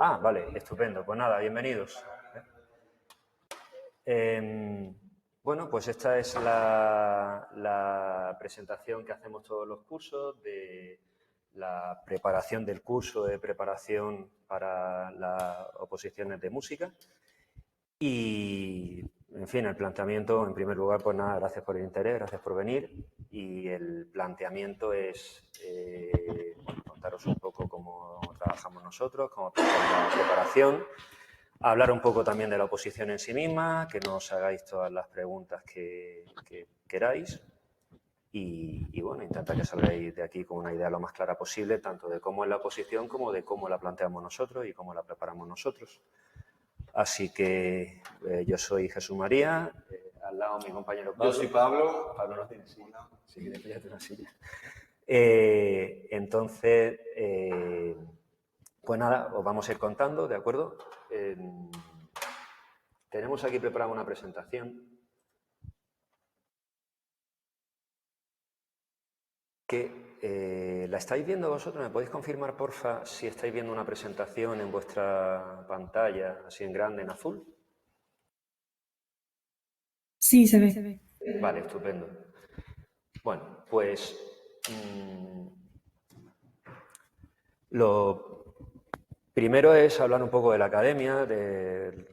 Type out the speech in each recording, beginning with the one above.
Ah, vale, estupendo. Pues nada, bienvenidos. Bueno, pues esta es la presentación que hacemos todos los cursos de la preparación del curso de preparación para las oposiciones de música. Y, en fin, el planteamiento, en primer lugar, pues nada, gracias por el interés, gracias por venir. Y el planteamiento es contaros un poco cómo trabajamos nosotros, cómo planteamos la preparación, hablar un poco también de la oposición en sí misma, que nos hagáis todas las preguntas que queráis. Y bueno, intentar que salgáis de aquí con una idea lo más clara posible, tanto de cómo es la oposición como de cómo la planteamos nosotros y cómo la preparamos nosotros. Así que yo soy Jesús María, al lado mi compañero Pablo. Yo soy Pablo. Pablo no tiene silla, si quieres pillarte una silla. Entonces, pues nada, os vamos a ir contando, ¿de acuerdo? Tenemos aquí preparada una presentación que la estáis viendo vosotros. ¿Me podéis confirmar, porfa, si estáis viendo una presentación en vuestra pantalla, así en grande, en azul? Sí, se ve. Vale, estupendo. Bueno, pues lo primero es hablar un poco de la academia.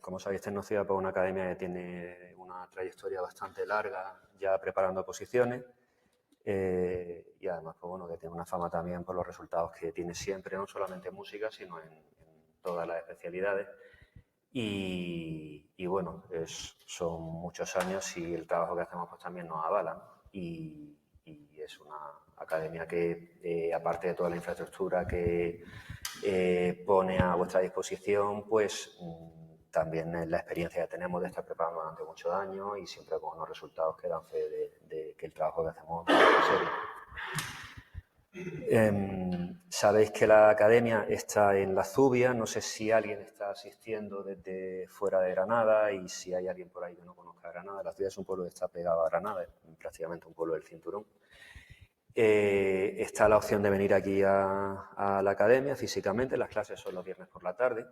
Como sabéis, Tecnocida, por una academia que tiene una trayectoria bastante larga ya preparando oposiciones. Y además, pues bueno, que tiene una fama también por los resultados que tiene siempre, no solamente en música, sino en todas las especialidades. Y bueno, son muchos años y el trabajo que hacemos pues también nos avala, ¿no? Y es una academia que, aparte de toda la infraestructura que pone a vuestra disposición, pues también es la experiencia que tenemos de estar preparando durante muchos años y siempre con unos resultados que dan fe de que el trabajo que hacemos es serio. Sabéis que la academia está en La Zubia, no sé si alguien está asistiendo desde fuera de Granada y si hay alguien por ahí que no conozca Granada. La Zubia es un pueblo que está pegado a Granada, es prácticamente un pueblo del cinturón. Está la opción de venir aquí a la academia físicamente, las clases son los viernes por la tarde.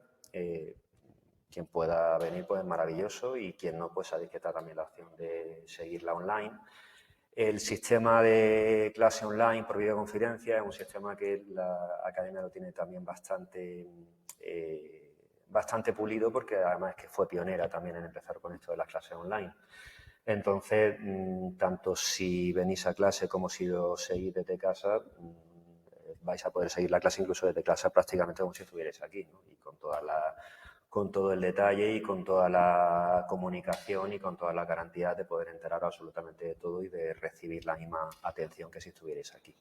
Quien pueda venir pues es maravilloso y quien no, pues sabéis que está también la opción de seguirla online. El sistema de clase online por videoconferencia es un sistema que la academia lo tiene también bastante pulido, porque además es que fue pionera también en empezar con esto de las clases online. Entonces, tanto si venís a clase como si lo seguís desde casa, vais a poder seguir la clase incluso desde casa prácticamente como si estuvierais aquí, ¿no? Y con todo el detalle y con toda la comunicación y con toda la garantía de poder enterar absolutamente de todo y de recibir la misma atención que si estuvierais aquí.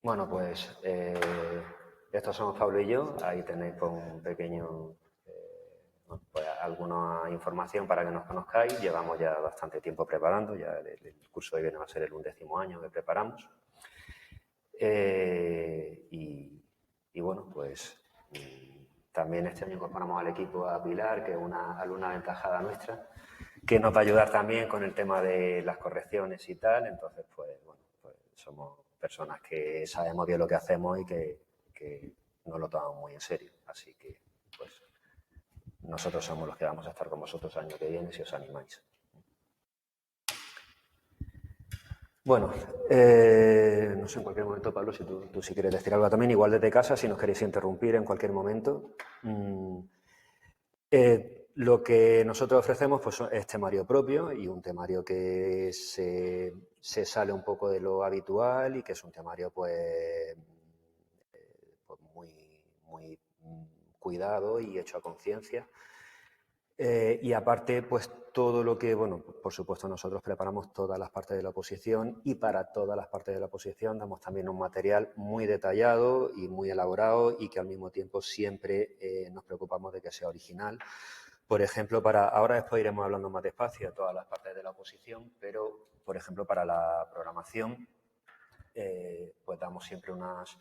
Bueno, pues estos somos Pablo y yo. Ahí tenéis pues, un pequeño, pues, alguna información para que nos conozcáis. Llevamos ya bastante tiempo preparando, ya el curso de hoy viene a ser el 11º año que preparamos. Y bueno, pues también este año incorporamos al equipo a Pilar, que es una alumna aventajada nuestra, que nos va a ayudar también con el tema de las correcciones y tal. Entonces, pues bueno, pues somos personas que sabemos bien lo que hacemos y que nos lo tomamos muy en serio. Así que, pues, nosotros somos los que vamos a estar con vosotros el año que viene si os animáis. Bueno, no sé, en cualquier momento, Pablo, si tú si quieres decir algo también, igual desde casa, si nos queréis interrumpir en cualquier momento. Lo que nosotros ofrecemos pues, es temario propio y un temario que se sale un poco de lo habitual y que es un temario pues muy cuidado y hecho a conciencia. Y aparte, pues todo lo que, bueno, por supuesto nosotros preparamos todas las partes de la oposición y para todas las partes de la oposición damos también un material muy detallado y muy elaborado y que al mismo tiempo siempre nos preocupamos de que sea original. Por ejemplo, ahora después iremos hablando más despacio de todas las partes de la oposición, pero, por ejemplo, para la programación, pues damos siempre unas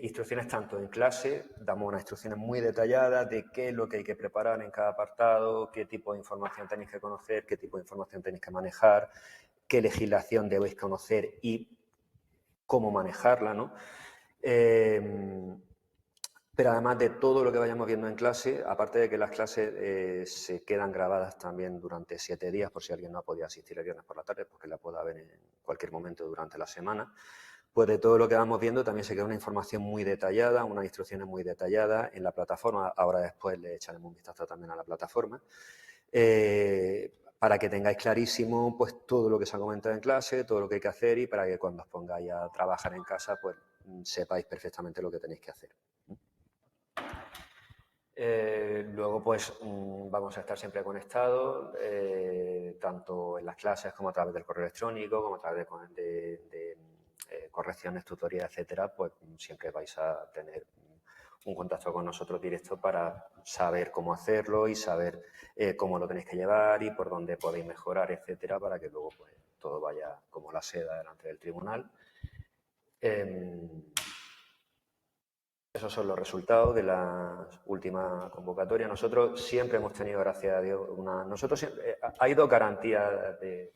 instrucciones tanto en clase, damos unas instrucciones muy detalladas de qué es lo que hay que preparar en cada apartado, qué tipo de información tenéis que conocer, qué tipo de información tenéis que manejar, qué legislación debéis conocer y cómo manejarla, ¿no? Pero además de todo lo que vayamos viendo en clase, aparte de que las clases se quedan grabadas también durante 7 días, por si alguien no ha podido asistir el viernes por la tarde, porque la pueda ver en cualquier momento durante la semana, pues de todo lo que vamos viendo también se queda una información muy detallada, unas instrucciones muy detalladas en la plataforma. Ahora después le echaremos un vistazo también a la plataforma, para que tengáis clarísimo pues todo lo que se ha comentado en clase, todo lo que hay que hacer y para que cuando os pongáis a trabajar en casa pues sepáis perfectamente lo que tenéis que hacer. Luego, pues, vamos a estar siempre conectados, tanto en las clases como a través del correo electrónico, como a través de correcciones, tutorías, etcétera, pues siempre vais a tener un contacto con nosotros directo para saber cómo hacerlo y saber cómo lo tenéis que llevar y por dónde podéis mejorar, etcétera, para que luego pues, todo vaya como la seda delante del tribunal. Esos son los resultados de la última convocatoria. Nosotros siempre hemos tenido, gracias a Dios, hay dos garantías de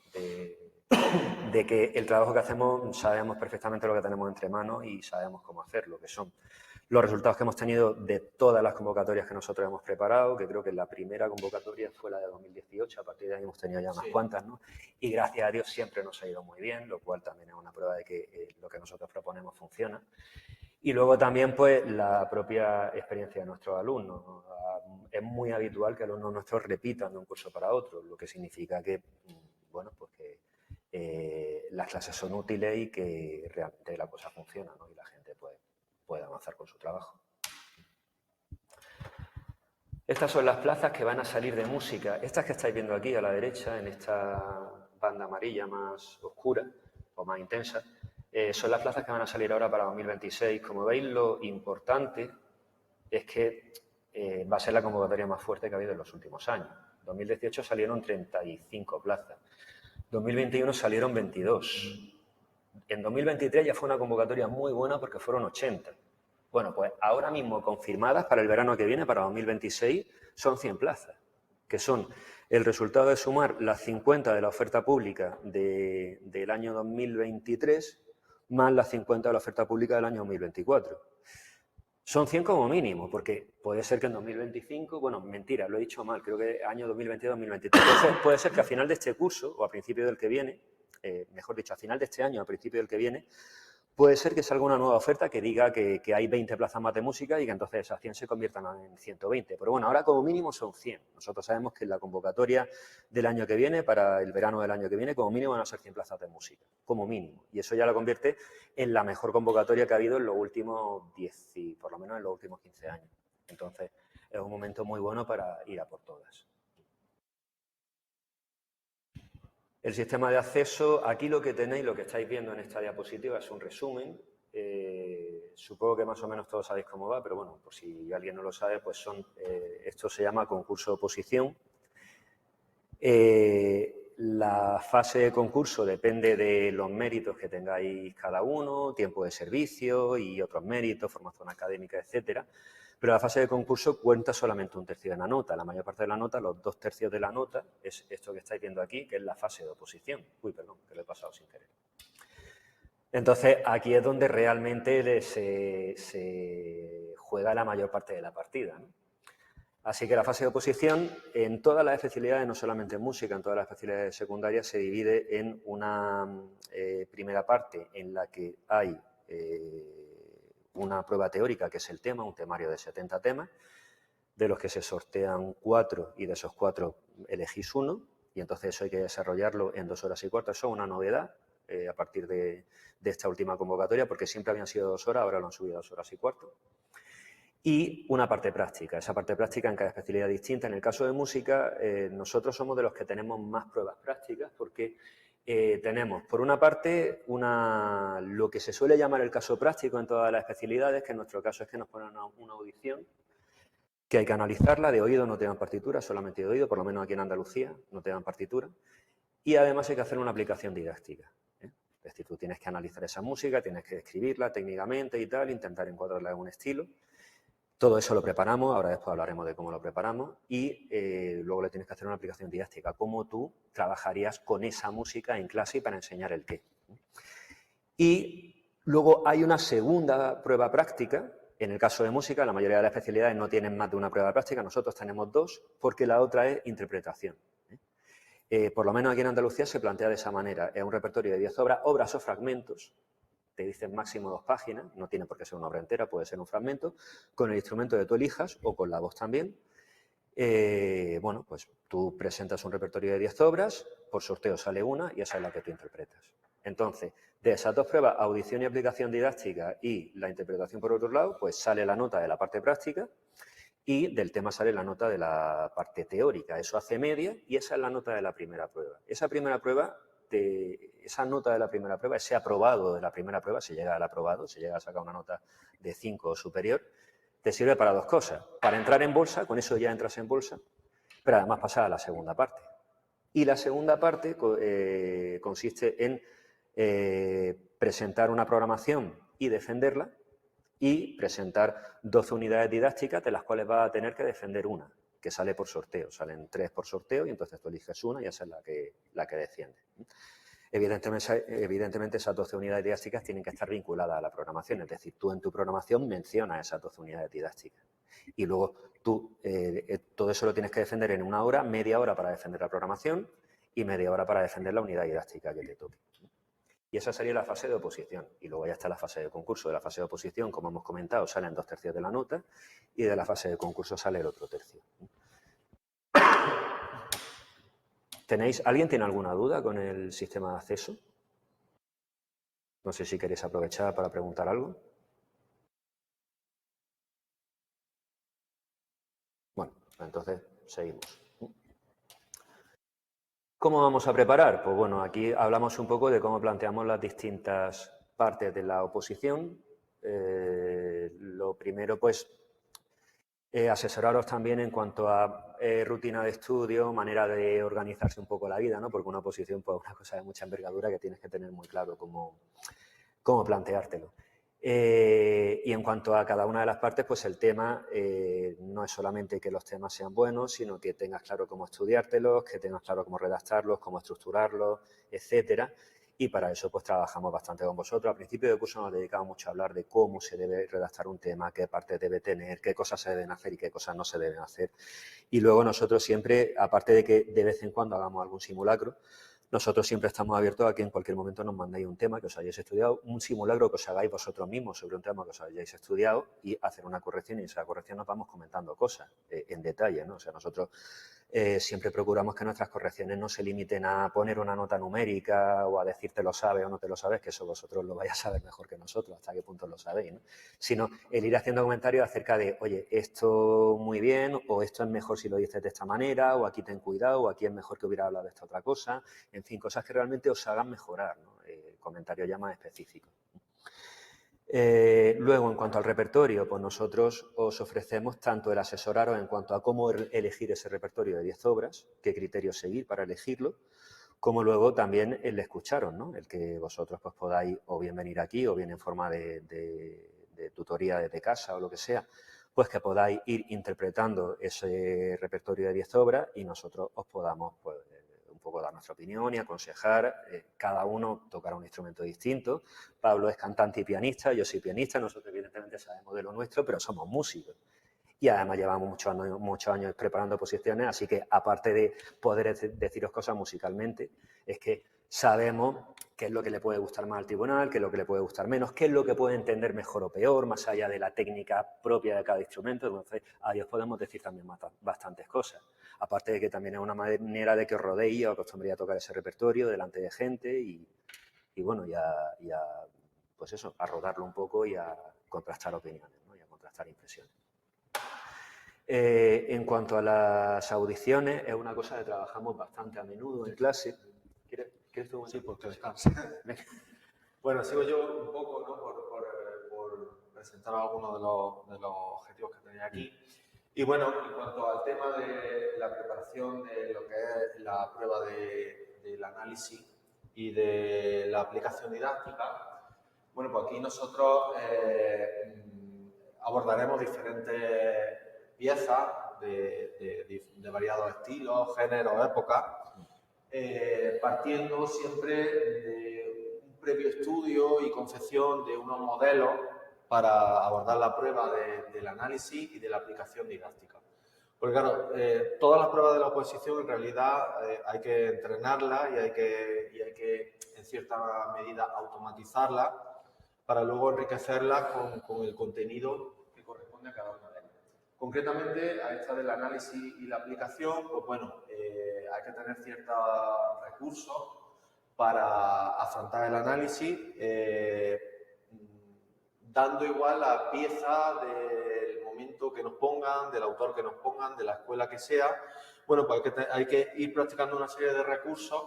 que el trabajo que hacemos sabemos perfectamente lo que tenemos entre manos y sabemos cómo hacerlo, que son los resultados que hemos tenido de todas las convocatorias que nosotros hemos preparado, que creo que la primera convocatoria fue la de 2018, a partir de ahí hemos tenido ya unas cuantas, ¿no? Y gracias a Dios siempre nos ha ido muy bien, lo cual también es una prueba de que lo que nosotros proponemos funciona. Y luego también pues la propia experiencia de nuestros alumnos. Es muy habitual que alumnos nuestros repitan de un curso para otro, lo que significa que, bueno, pues que las clases son útiles y que realmente la cosa funciona, ¿no? Y la gente pues, puede avanzar con su trabajo. Estas son las plazas que van a salir de música. Estas que estáis viendo aquí a la derecha, en esta banda amarilla más oscura o más intensa, son las plazas que van a salir ahora para 2026. Como veis, lo importante es que va a ser la convocatoria más fuerte que ha habido en los últimos años. En 2018 salieron 35 plazas. En 2021 salieron 22. En 2023 ya fue una convocatoria muy buena porque fueron 80. Bueno, pues ahora mismo confirmadas para el verano que viene, para 2026, son 100 plazas, que son el resultado de sumar las 50 de la oferta pública del año 2023 más las 50 de la oferta pública del año 2024. Son 100 como mínimo, porque puede ser que en 2025, bueno, mentira, lo he dicho mal, creo que año 2022-2023, puede ser que a final de este curso o a principio del que viene, mejor dicho, a final de este año, a principio del que viene, puede ser que salga una nueva oferta que diga que hay 20 plazas más de música y que entonces esas 100 se conviertan en 120. Pero bueno, ahora como mínimo son 100. Nosotros sabemos que en la convocatoria del año que viene, para el verano del año que viene, como mínimo van a ser 100 plazas de música, como mínimo. Y eso ya la convierte en la mejor convocatoria que ha habido en los últimos 10, y por lo menos en los últimos 15 años. Entonces, es un momento muy bueno para ir a por todas. El sistema de acceso, aquí lo que tenéis, lo que estáis viendo en esta diapositiva es un resumen. Supongo que más o menos todos sabéis cómo va, pero bueno, por si alguien no lo sabe, pues esto se llama concurso de oposición. La fase de concurso depende de los méritos que tengáis cada uno, tiempo de servicio y otros méritos, formación académica, etcétera. Pero la fase de concurso cuenta solamente un tercio de la nota. La mayor parte de la nota, los 2 tercios de la nota, es esto que estáis viendo aquí, que es la fase de oposición. Uy, perdón, que lo he pasado sin querer. Entonces, aquí es donde realmente se juega la mayor parte de la partida, ¿no? Así que la fase de oposición, en todas las especialidades, no solamente en música, en todas las especialidades secundarias, se divide en una primera parte en la que hay una prueba teórica, que es el tema, un temario de 70 temas, de los que se sortean 4 y de esos 4 elegís uno, y entonces eso hay que desarrollarlo en 2 horas y cuarto. Eso es una novedad a partir de esta última convocatoria, porque siempre habían sido 2 horas, ahora lo han subido a 2 horas y cuarto. Y una parte práctica, esa parte práctica en cada especialidad distinta. En el caso de música, nosotros somos de los que tenemos más pruebas prácticas porque tenemos, por una parte, lo que se suele llamar el caso práctico en todas las especialidades, que en nuestro caso es que nos ponen una audición, que hay que analizarla, de oído no te dan partitura, solamente de oído, por lo menos aquí en Andalucía no te dan partitura, y además hay que hacer una aplicación didáctica. Es decir, tú tienes que analizar esa música, tienes que escribirla técnicamente y tal, intentar encuadrarla en un estilo. Todo eso lo preparamos, ahora después hablaremos de cómo lo preparamos, y luego le tienes que hacer una aplicación didáctica, cómo tú trabajarías con esa música en clase y para enseñar el qué. Y Luego hay una segunda prueba práctica. En el caso de música, la mayoría de las especialidades no tienen más de una prueba práctica, nosotros tenemos 2, porque la otra es interpretación. Por lo menos aquí en Andalucía se plantea de esa manera. Es un repertorio de 10 obras, obras o fragmentos, te dicen máximo 2 páginas, no tiene por qué ser una obra entera, puede ser un fragmento, con el instrumento que tú elijas o con la voz también. Bueno, pues tú presentas un repertorio de 10 obras, por sorteo sale una y esa es la que tú interpretas. Entonces, de esas 2 pruebas, audición y aplicación didáctica y la interpretación por otro lado, pues sale la nota de la parte práctica y del tema sale la nota de la parte teórica. Eso hace media y esa es la nota de la primera prueba. Esa primera prueba, esa nota de la primera prueba, ese aprobado de la primera prueba, se llega al aprobado, se llega a sacar una nota de 5 o superior, te sirve para 2 cosas. Para entrar en bolsa, con eso ya entras en bolsa, pero además pasar a la segunda parte. Y la segunda parte consiste en presentar una programación y defenderla, y presentar 12 unidades didácticas, de las cuales vas a tener que defender una, que sale por sorteo. Salen 3 por sorteo y entonces tú eliges una y esa es la que defiende. Evidentemente, esas 12 unidades didácticas tienen que estar vinculadas a la programación, es decir, tú en tu programación mencionas esas 12 unidades didácticas. Y luego tú todo eso lo tienes que defender en 1 hora, media hora para defender la programación y media hora para defender la unidad didáctica que te toque. Y esa sería la fase de oposición. Y luego ya está la fase de concurso. De la fase de oposición, como hemos comentado, salen 2/3 de la nota y de la fase de concurso sale el otro tercio. ¿Alguien tiene alguna duda con el sistema de acceso? No sé si queréis aprovechar para preguntar algo. Bueno, entonces seguimos. ¿Cómo vamos a preparar? Pues bueno, aquí hablamos un poco de cómo planteamos las distintas partes de la oposición. Lo primero, pues, asesoraros también en cuanto a rutina de estudio, manera de organizarse un poco la vida, ¿no? Porque una oposición, pues, es una cosa de mucha envergadura que tienes que tener muy claro cómo planteártelo. Y en cuanto a cada una de las partes, pues el tema no es solamente que los temas sean buenos, sino que tengas claro cómo estudiártelos, que tengas claro cómo redactarlos, cómo estructurarlos, etcétera. Y para eso pues trabajamos bastante con vosotros. Al principio del curso nos dedicamos mucho a hablar de cómo se debe redactar un tema, qué partes debe tener, qué cosas se deben hacer y qué cosas no se deben hacer. Y luego nosotros siempre, aparte de que de vez en cuando hagamos algún simulacro, nosotros siempre estamos abiertos a que en cualquier momento nos mandéis un tema que os hayáis estudiado, un simulacro que os hagáis vosotros mismos sobre un tema que os hayáis estudiado y hacer una corrección, y en esa corrección nos vamos comentando cosas en detalle, ¿no? O sea, nosotros siempre procuramos que nuestras correcciones no se limiten a poner una nota numérica o a decir te lo sabes o no te lo sabes, que eso vosotros lo vais a saber mejor que nosotros, hasta qué punto lo sabéis, ¿no? Sino el ir haciendo comentarios acerca de, oye, esto muy bien, o esto es mejor si lo dices de esta manera, o aquí ten cuidado, o aquí es mejor que hubiera hablado de esta otra cosa. En fin, cosas que realmente os hagan mejorar, ¿no? Comentarios ya más específicos. Luego, en cuanto al repertorio, pues nosotros os ofrecemos tanto el asesoraros en cuanto a cómo elegir ese repertorio de 10 obras, qué criterios seguir para elegirlo, como luego también el escucharos, ¿no? El que vosotros pues podáis o bien venir aquí o bien en forma de tutoría desde casa o lo que sea, pues que podáis ir interpretando ese repertorio de 10 obras y nosotros os podamos pues un poco dar nuestra opinión y aconsejar. Cada uno tocará un instrumento distinto. Pablo es cantante y pianista, yo soy pianista, nosotros evidentemente sabemos de lo nuestro, pero somos músicos. Y además llevamos muchos años preparando posiciones, así que aparte de poder deciros cosas musicalmente, es que sabemos qué es lo que le puede gustar más al tribunal, qué es lo que le puede gustar menos, qué es lo que puede entender mejor o peor, más allá de la técnica propia de cada instrumento. Entonces, a Dios podemos decir también bastantes cosas. Aparte de que también es una manera de que os rodéis y os acostumbréis a tocar ese repertorio delante de gente y bueno, pues eso, a rodarlo un poco y a contrastar opiniones, ¿no? Y a contrastar impresiones. En cuanto a las audiciones, es una cosa que trabajamos bastante a menudo en clase. ¿Quieres tú? Sí, porque descansa. Bueno, sigo yo un poco, ¿no? por presentar algunos de los objetivos que tenía aquí. Y bueno, en cuanto al tema de la preparación de lo que es la prueba del análisis y de la aplicación didáctica, bueno, pues aquí nosotros abordaremos diferentes piezas de variados estilos, géneros, épocas, partiendo siempre de un previo estudio y concepción de unos modelos para abordar la prueba del análisis y de la aplicación didáctica. Porque claro, todas las pruebas de la oposición en realidad hay que entrenarlas y hay que, en cierta medida, automatizarlas para luego enriquecerlas con el contenido que corresponde a cada una de ellas. Concretamente, a esta del análisis y la aplicación, pues bueno, hay que tener ciertos recursos para afrontar el análisis, dando igual la pieza del momento que nos pongan, del autor que nos pongan, de la escuela que sea. Bueno, pues hay que ir practicando una serie de recursos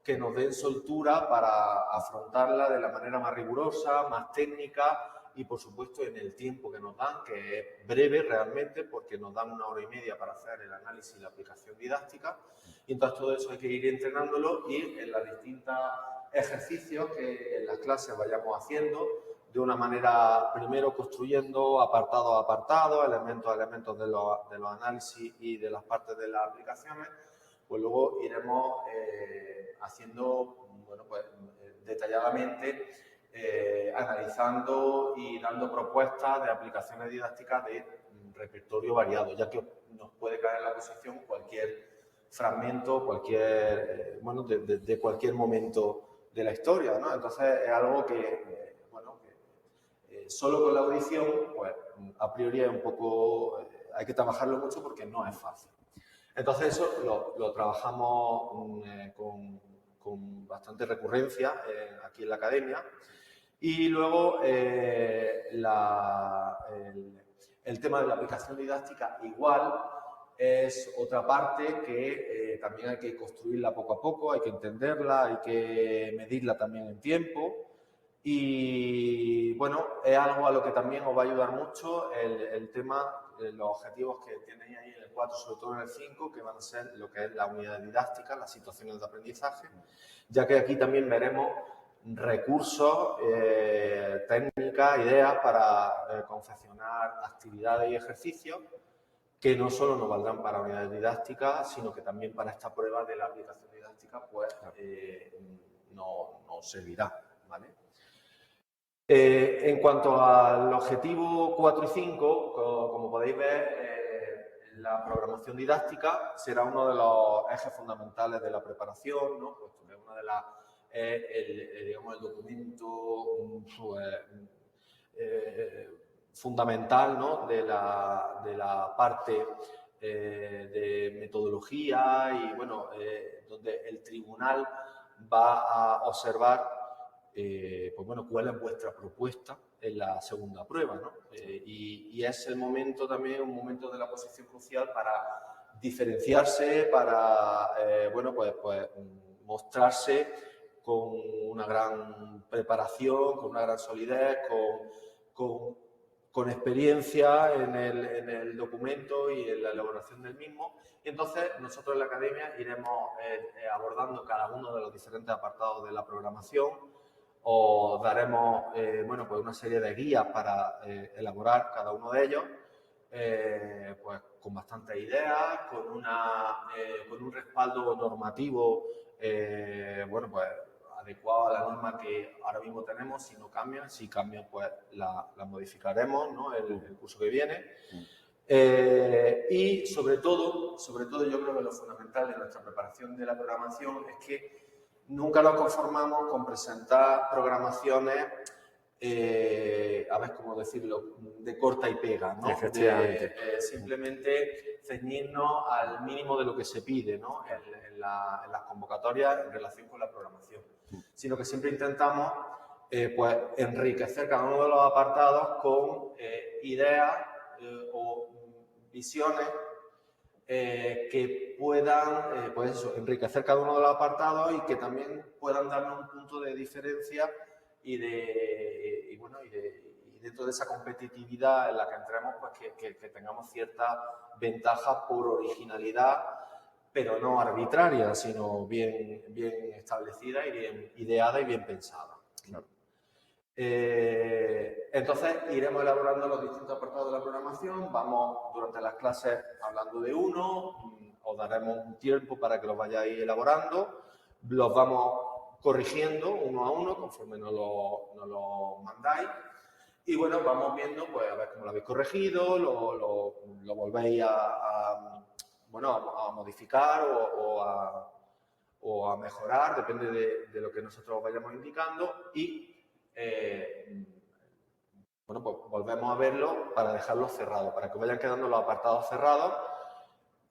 que nos den soltura para afrontarla de la manera más rigurosa, más técnica y, por supuesto, en el tiempo que nos dan, que es breve realmente, porque nos dan 1 hora y media para hacer el análisis y la aplicación didáctica. Y entonces todo eso hay que ir entrenándolo y en los distintos ejercicios que en las clases vayamos haciendo, de una manera, primero construyendo apartado a apartado, elementos a elementos de los análisis y de las partes de las aplicaciones, pues luego iremos haciendo, bueno, pues, detalladamente, analizando y dando propuestas de aplicaciones didácticas de repertorio variado, ya que nos puede caer en la posición cualquier fragmento, bueno, de cualquier momento de la historia, ¿no? Entonces es algo que solo con la audición, pues a priori es un poco, hay que trabajarlo mucho porque no es fácil. Entonces eso lo trabajamos con bastante recurrencia aquí en la academia. Y luego el tema de la aplicación didáctica igual es otra parte que también hay que construirla poco a poco, hay que entenderla, hay que medirla también en tiempo. Y bueno, es algo a lo que también os va a ayudar mucho el tema, los objetivos que tenéis ahí en el 4, sobre todo en el 5, que van a ser lo que es la unidad didáctica, las situaciones de aprendizaje, ya que aquí también veremos recursos, técnicas, ideas para confeccionar actividades y ejercicios que no solo nos valdrán para unidades didácticas, sino que también para esta prueba de la aplicación didáctica pues nos servirá, ¿vale? En cuanto al objetivo 4 y 5, como podéis ver, la programación didáctica será uno de los ejes fundamentales de la preparación, ¿no? Puesto que es una de las, digamos, el documento fundamental, ¿no? de la parte de metodología y, bueno, donde el tribunal va a observar pues bueno, cuál es vuestra propuesta en la segunda prueba, ¿no? Y es el momento también, un momento de la posición crucial para diferenciarse, para, bueno, pues mostrarse con una gran preparación, con una gran solidez, con experiencia en el documento y en la elaboración del mismo. Y entonces nosotros en la academia iremos abordando cada uno de los diferentes apartados de la programación. Os daremos bueno, pues una serie de guías para elaborar cada uno de ellos, pues con bastantes ideas, con un respaldo normativo bueno, pues adecuado a la norma que ahora mismo tenemos. Si no cambian, si cambian, pues la modificaremos, ¿no? el curso que viene. Y sobre todo yo creo que lo fundamental de nuestra preparación de la programación es que nunca nos conformamos con presentar programaciones, a ver cómo decirlo, de corta y pega, ¿no? Simplemente ceñirnos al mínimo de lo que se pide, ¿no? en las convocatorias en relación con la programación, sino que siempre intentamos pues enriquecer cada uno de los apartados con ideas o visiones que puedan pues eso, enriquecer cada uno de los apartados y que también puedan darnos un punto de diferencia y dentro de esa competitividad en la que entremos, pues que tengamos ciertas ventajas por originalidad, pero no arbitraria, sino bien establecida y bien ideada y bien pensada. Claro. Entonces iremos elaborando los distintos apartados de la programación, vamos durante las clases hablando de uno, os daremos un tiempo para que los vayáis elaborando, los vamos corrigiendo uno a uno conforme nos lo mandáis. Y bueno, vamos viendo, pues a ver cómo lo habéis corregido, lo volvéis a modificar o a mejorar, depende de lo que nosotros vayamos indicando. Y pues volvemos a verlo para dejarlo cerrado, para que vayan quedando los apartados cerrados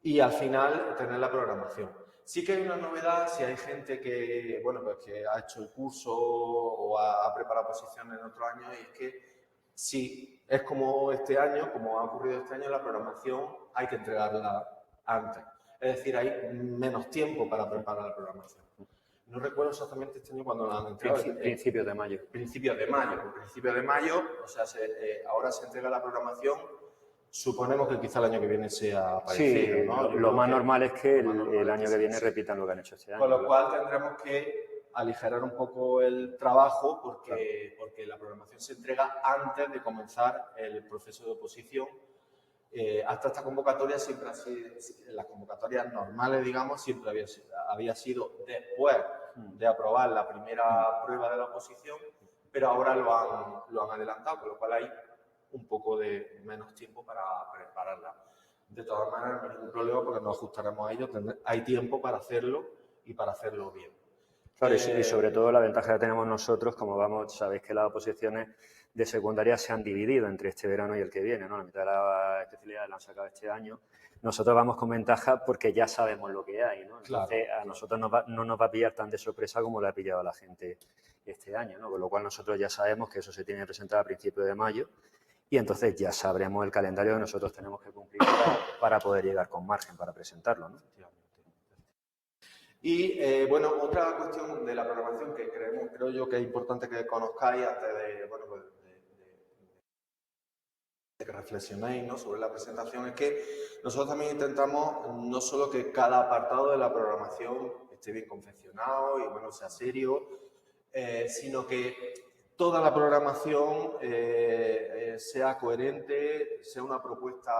y al final tener la programación. Sí que hay una novedad, si hay gente que, que ha hecho el curso o ha preparado posiciones en otro año, y es que si es como este año, como ha ocurrido este año, la programación hay que entregarla antes. Es decir, hay menos tiempo para preparar la programación. No recuerdo exactamente este año cuando la han entregado. Principios de mayo. Principios de mayo, o sea, ahora se entrega la programación. Suponemos que quizá el año que viene sea parecido, sí, ¿no? Lo más normal es que el año que viene repitan lo que han hecho este año. Con lo cual tendremos que aligerar un poco el trabajo porque la programación se entrega antes de comenzar el proceso de oposición. Hasta esta convocatoria siempre ha sido, las convocatorias normales, digamos, siempre había sido después de aprobar la primera prueba de la oposición, pero ahora lo han adelantado, con lo cual hay un poco de menos tiempo para prepararla. De todas maneras, no hay ningún problema porque nos ajustaremos a ello, hay tiempo para hacerlo y para hacerlo bien. Claro, y sobre todo la ventaja que tenemos nosotros, como sabéis que las oposiciones de secundaria se han dividido entre este verano y el que viene, ¿no? La mitad de las especialidades la han sacado este año. Nosotros vamos con ventaja porque ya sabemos lo que hay, ¿no? Entonces, a nosotros no nos va a pillar tan de sorpresa como le ha pillado a la gente este año, ¿no? Con lo cual nosotros ya sabemos que eso se tiene que presentar a principios de mayo y entonces ya sabremos el calendario que nosotros tenemos que cumplir para poder llegar con margen para presentarlo, ¿no? Y otra cuestión de la programación que creo yo que es importante que conozcáis antes de que reflexionéis, ¿no?, sobre la presentación, es que nosotros también intentamos no solo que cada apartado de la programación esté bien confeccionado y sea serio, sino que toda la programación sea coherente, sea una propuesta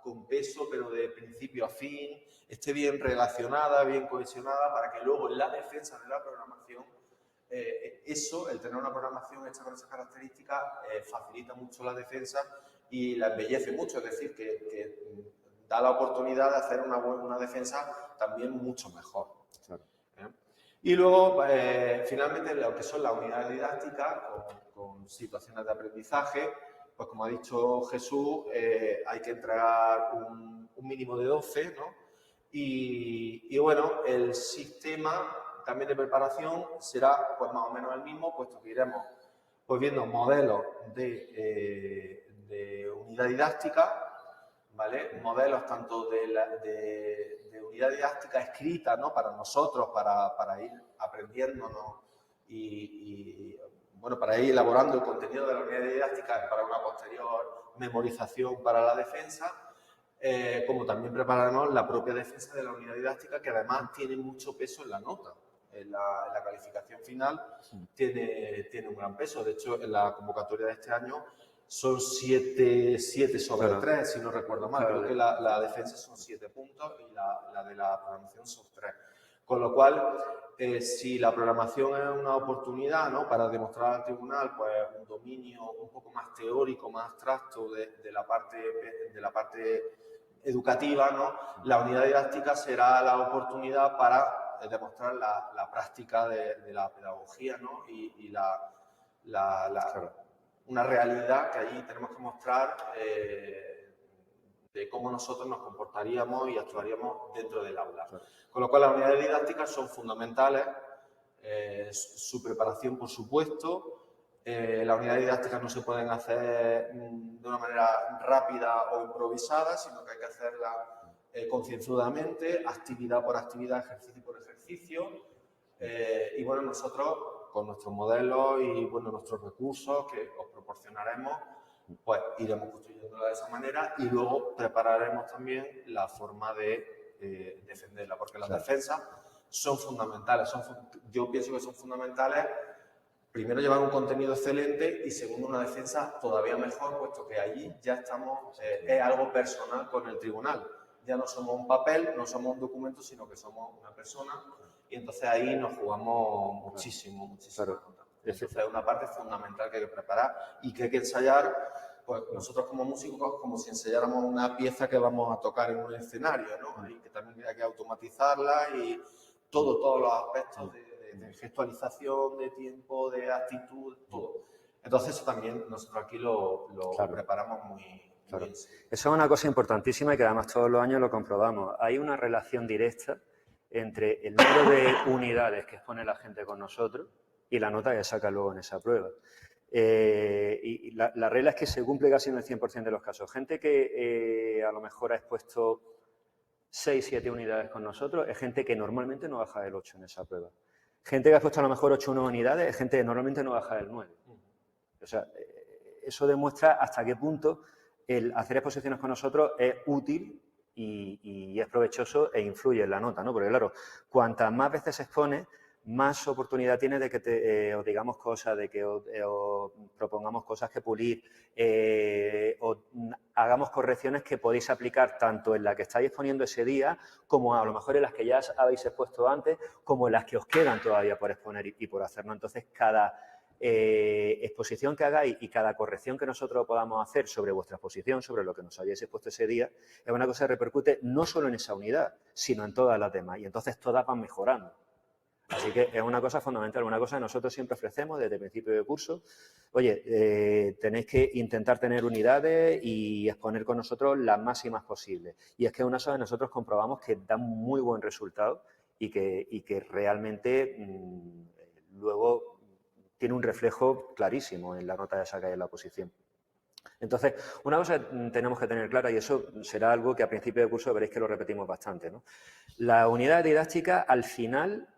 con peso, pero de principio a fin, esté bien relacionada, bien cohesionada, para que luego en la defensa de la programación, el tener una programación hecha con esas características, facilita mucho la defensa y la embellece mucho, es decir, que da la oportunidad de hacer una defensa también mucho mejor. Claro. Y luego, finalmente, lo que son las unidades didácticas con situaciones de aprendizaje, pues como ha dicho Jesús, hay que entregar un mínimo de 12, ¿no? Y bueno, el sistema también de preparación será pues más o menos el mismo, puesto que iremos pues viendo modelos de unidad didáctica, ¿vale? Modelos tanto de unidad didáctica escrita, ¿no?, para nosotros, para ir aprendiéndonos y para ir elaborando el contenido de la unidad didáctica para una posterior memorización para la defensa, como también prepararemos la propia defensa de la unidad didáctica, que además tiene mucho peso en la nota. En la calificación final tiene un gran peso. De hecho, en la convocatoria de este año son 7 sobre 3, si no recuerdo mal. Creo que la defensa son 7 puntos y la de la programación son 3. Con lo cual, si la programación es una oportunidad, ¿no?, para demostrar al tribunal pues, un dominio un poco más teórico, más abstracto de la parte educativa, ¿no?, la unidad didáctica será la oportunidad para demostrar la práctica de la pedagogía, ¿no?, y una realidad que allí tenemos que mostrar de cómo nosotros nos comportaríamos y actuaríamos dentro del aula. Con lo cual, las unidades didácticas son fundamentales, su preparación, por supuesto. Las unidades didácticas no se pueden hacer de una manera rápida o improvisada, sino que hay que hacerlas concienzudamente, actividad por actividad, ejercicio por ejercicio. Y bueno, nosotros, con nuestros modelos y nuestros recursos que os proporcionaremos, pues iremos construyéndola de esa manera y luego prepararemos también la forma de defenderla, porque las defensas son fundamentales. Yo pienso que son fundamentales, primero, llevar un contenido excelente y segundo, una defensa todavía mejor, puesto que allí ya estamos, es algo personal con el tribunal. Ya no somos un papel, no somos un documento, sino que somos una persona y entonces ahí nos jugamos muchísimo. Claro. Entonces es una parte fundamental que hay que preparar y que hay que ensayar, pues nosotros como músicos, como si ensayáramos una pieza que vamos a tocar en un escenario, ¿no? Y que también hay que automatizarla y todos los aspectos de gestualización, de tiempo, de actitud, todo. Entonces eso también nosotros aquí lo preparamos muy Claro. bien. Eso es una cosa importantísima y que además todos los años lo comprobamos. Hay una relación directa entre el número de unidades que expone la gente con nosotros y la nota que saca luego en esa prueba. Y la regla es que se cumple casi en el 100% de los casos. Gente que a lo mejor ha expuesto 6, 7 unidades con nosotros es gente que normalmente no baja del 8 en esa prueba. Gente que ha expuesto a lo mejor 8 o 9 unidades es gente que normalmente no baja del 9. O sea, eso demuestra hasta qué punto el hacer exposiciones con nosotros es útil y es provechoso e influye en la nota, ¿no? Porque claro, cuantas más veces expones, más oportunidad tienes de que os digamos cosas, de que os propongamos cosas que pulir, o hagamos correcciones que podéis aplicar tanto en la que estáis exponiendo ese día, como a lo mejor en las que ya habéis expuesto antes, como en las que os quedan todavía por exponer y por hacerlo. Entonces, cada exposición que hagáis y cada corrección que nosotros podamos hacer sobre vuestra exposición, sobre lo que nos hayáis expuesto ese día, es una cosa que repercute no solo en esa unidad, sino en todas las demás. Y entonces todas van mejorando. Así que es una cosa fundamental, una cosa que nosotros siempre ofrecemos desde el principio de curso. Oye, tenéis que intentar tener unidades y exponer con nosotros las máximas posibles. Y es que una cosa que nosotros comprobamos que da muy buen resultado y que realmente luego tiene un reflejo clarísimo en la nota de saca y en la oposición. Entonces, una cosa que tenemos que tener clara, y eso será algo que a principio de curso veréis que lo repetimos bastante, ¿no? La unidad didáctica, al final,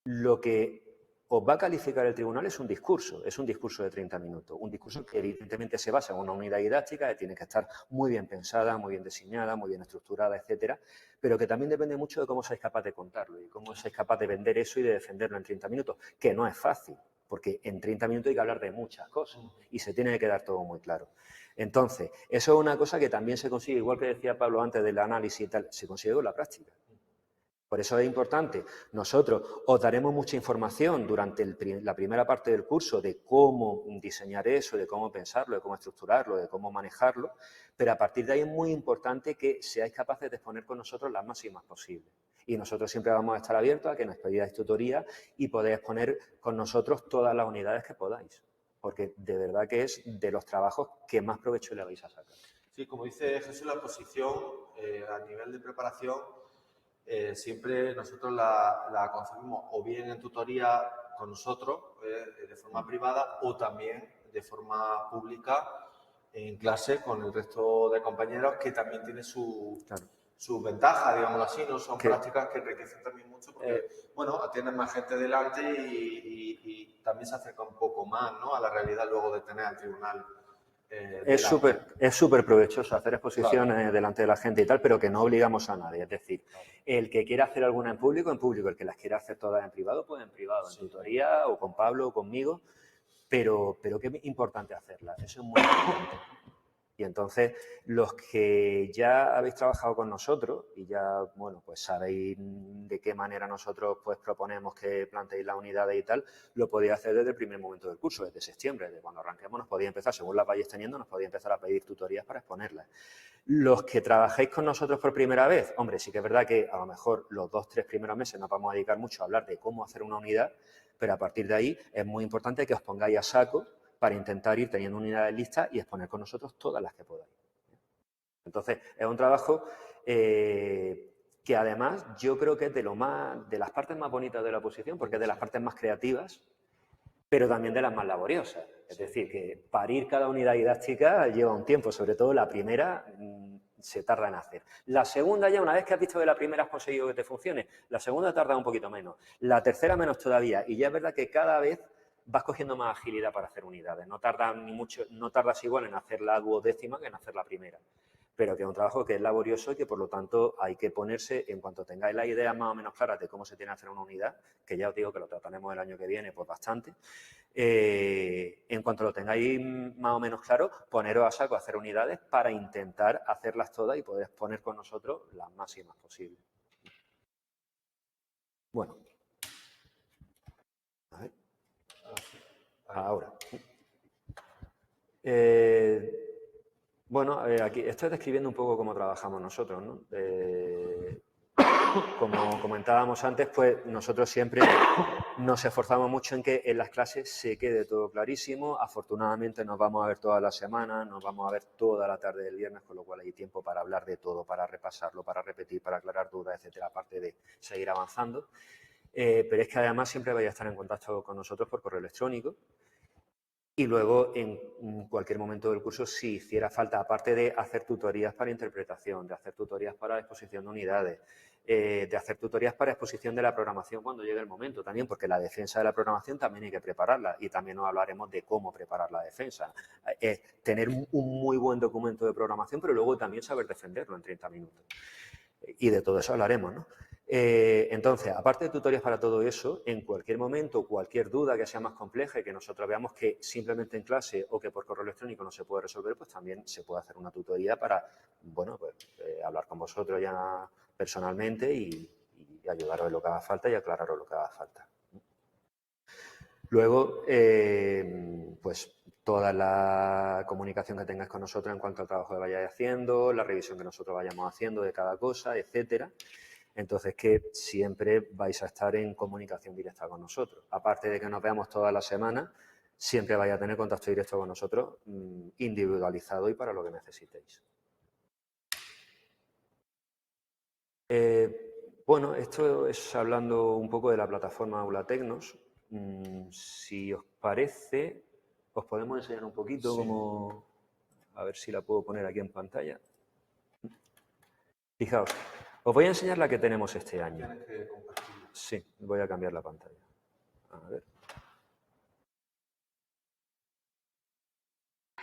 lo que os va a calificar el tribunal es un discurso de 30 minutos, un discurso que evidentemente se basa en una unidad didáctica, que tiene que estar muy bien pensada, muy bien diseñada, muy bien estructurada, etcétera, pero que también depende mucho de cómo seáis capaz de contarlo y cómo seáis capaz de vender eso y de defenderlo en 30 minutos, que no es fácil, porque en 30 minutos hay que hablar de muchas cosas y se tiene que quedar todo muy claro. Entonces, eso es una cosa que también se consigue, igual que decía Pablo antes del análisis y tal, se consigue con la práctica. Por eso es importante. Nosotros os daremos mucha información durante la primera parte del curso de cómo diseñar eso, de cómo pensarlo, de cómo estructurarlo, de cómo manejarlo, pero a partir de ahí es muy importante que seáis capaces de exponer con nosotros las máximas posibles. Y nosotros siempre vamos a estar abiertos a que nos pedáis tutoría y podéis exponer con nosotros todas las unidades que podáis, porque de verdad que es de los trabajos que más provecho le vais a sacar. Sí, como dice Jesús, la exposición a nivel de preparación siempre nosotros la concebimos o bien en tutoría con nosotros de forma privada o también de forma pública en clase con el resto de compañeros, que también tiene su ventaja, digámoslo así, ¿no? Son prácticas que enriquecen también mucho porque, bueno, tienen más gente delante y también se acerca un poco más, ¿no?, a la realidad luego de tener al tribunal. Es súper provechoso hacer exposiciones delante de la gente y tal, pero que no obligamos a nadie. Es decir, el que quiera hacer alguna en público, el que las quiera hacer todas en privado, pues en privado, en tutoría o con Pablo o conmigo, pero que es importante hacerlas, eso es muy importante. Y entonces, los que ya habéis trabajado con nosotros y ya, bueno, pues sabéis de qué manera nosotros pues proponemos que planteéis las unidades y tal, lo podéis hacer desde el primer momento del curso, desde septiembre, desde cuando arranquemos nos podéis empezar, según las vayáis teniendo, nos podéis empezar a pedir tutorías para exponerlas. Los que trabajéis con nosotros por primera vez, hombre, sí que es verdad que a lo mejor los 2 o 3 primeros meses nos vamos a dedicar mucho a hablar de cómo hacer una unidad, pero a partir de ahí es muy importante que os pongáis a saco para intentar ir teniendo unidades listas y exponer con nosotros todas las que podáis. Entonces, es un trabajo que además yo creo que es de las partes más bonitas de la oposición, porque es de las partes más creativas, pero también de las más laboriosas. Es decir, que parir cada unidad didáctica lleva un tiempo, sobre todo la primera se tarda en hacer. La segunda ya, una vez que has visto que la primera has conseguido que te funcione, la segunda tarda un poquito menos, la tercera menos todavía, y ya es verdad que cada vez vas cogiendo más agilidad para hacer unidades. No tardas igual en hacer la duodécima que en hacer la primera. Pero que es un trabajo que es laborioso y que, por lo tanto, hay que ponerse, en cuanto tengáis las ideas más o menos claras de cómo se tiene que hacer una unidad, que ya os digo que lo trataremos el año que viene, pues bastante, en cuanto lo tengáis más o menos claro, poneros a saco a hacer unidades para intentar hacerlas todas y poder exponer con nosotros las máximas posibles. Bueno. A ver. Ahora. Bueno, aquí estoy describiendo un poco cómo trabajamos nosotros, ¿no? Como comentábamos antes, pues nosotros siempre nos esforzamos mucho en que en las clases se quede todo clarísimo. Afortunadamente nos vamos a ver toda la semana, nos vamos a ver toda la tarde del viernes, con lo cual hay tiempo para hablar de todo, para repasarlo, para repetir, para aclarar dudas, etcétera, aparte de seguir avanzando. Pero es que además siempre vais a estar en contacto con nosotros por correo electrónico. Y luego, en cualquier momento del curso, si hiciera falta, aparte de hacer tutorías para interpretación, de hacer tutorías para exposición de unidades, de hacer tutorías para exposición de la programación cuando llegue el momento también, porque la defensa de la programación también hay que prepararla y también nos hablaremos de cómo preparar la defensa. Tener un muy buen documento de programación, pero luego también saber defenderlo en 30 minutos. Y de todo eso hablaremos, ¿no? Entonces, aparte de tutorías para todo eso, en cualquier momento, cualquier duda que sea más compleja y que nosotros veamos que simplemente en clase o que por correo electrónico no se puede resolver, pues también se puede hacer una tutoría para, bueno, pues hablar con vosotros ya personalmente y ayudaros en lo que haga falta y aclararos lo que haga falta. Luego, pues toda la comunicación que tengáis con nosotros en cuanto al trabajo que vayáis haciendo, la revisión que nosotros vayamos haciendo de cada cosa, etcétera. Entonces, que siempre vais a estar en comunicación directa con nosotros. Aparte de que nos veamos toda la semana, siempre vais a tener contacto directo con nosotros, individualizado y para lo que necesitéis. Bueno, esto es hablando un poco de la plataforma Aula Tecnos. Si os parece, os podemos enseñar un poquito cómo... A ver si la puedo poner aquí en pantalla. Fijaos, os voy a enseñar la que tenemos este año. Tienes que compartirlo. Sí, voy a cambiar la pantalla. A ver.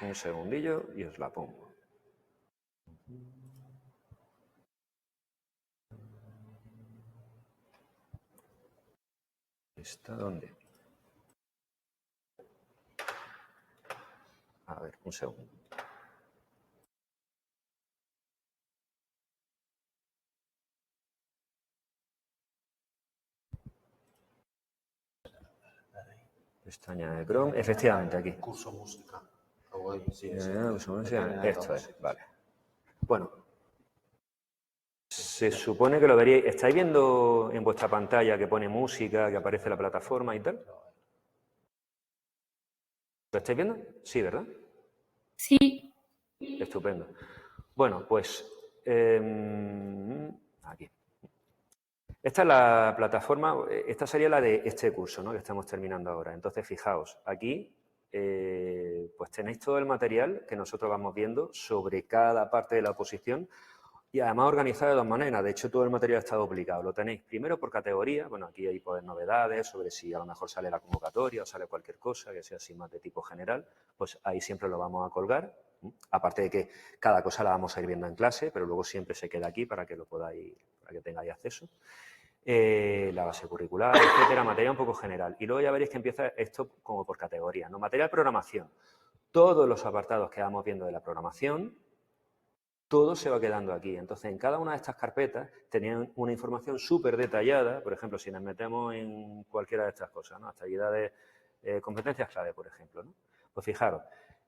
Un segundillo y os la pongo. ¿Está dónde? A ver, un segundo. Pestaña de Chrome, efectivamente, aquí. Curso música. Sí, Esto es, vale. Bueno, se supone que lo veríais. ¿Estáis viendo en vuestra pantalla que pone música, que aparece la plataforma y tal? ¿Lo estáis viendo? Sí, ¿verdad? Sí. Estupendo. Bueno, pues aquí. Esta es la plataforma, esta sería la de este curso, ¿no?, que estamos terminando ahora. Entonces, fijaos, aquí pues tenéis todo el material que nosotros vamos viendo sobre cada parte de la oposición y además organizado de dos maneras. De hecho, todo el material está duplicado. Lo tenéis primero por categoría. Bueno, aquí hay pues, novedades sobre si a lo mejor sale la convocatoria o sale cualquier cosa que sea así más de tipo general. Pues ahí siempre lo vamos a colgar. Aparte de que cada cosa la vamos a ir viendo en clase, pero luego siempre se queda aquí para que lo podáis, para que tengáis acceso. La base curricular, etcétera, material un poco general. Y luego ya veréis que empieza esto como por categoría, ¿no? Material programación. Todos los apartados que vamos viendo de la programación, todo se va quedando aquí. Entonces, en cada una de estas carpetas tenían una información súper detallada. Por ejemplo, si nos metemos en cualquiera de estas cosas, ¿no? Actividades, competencias clave, por ejemplo, ¿no? Pues fijaros,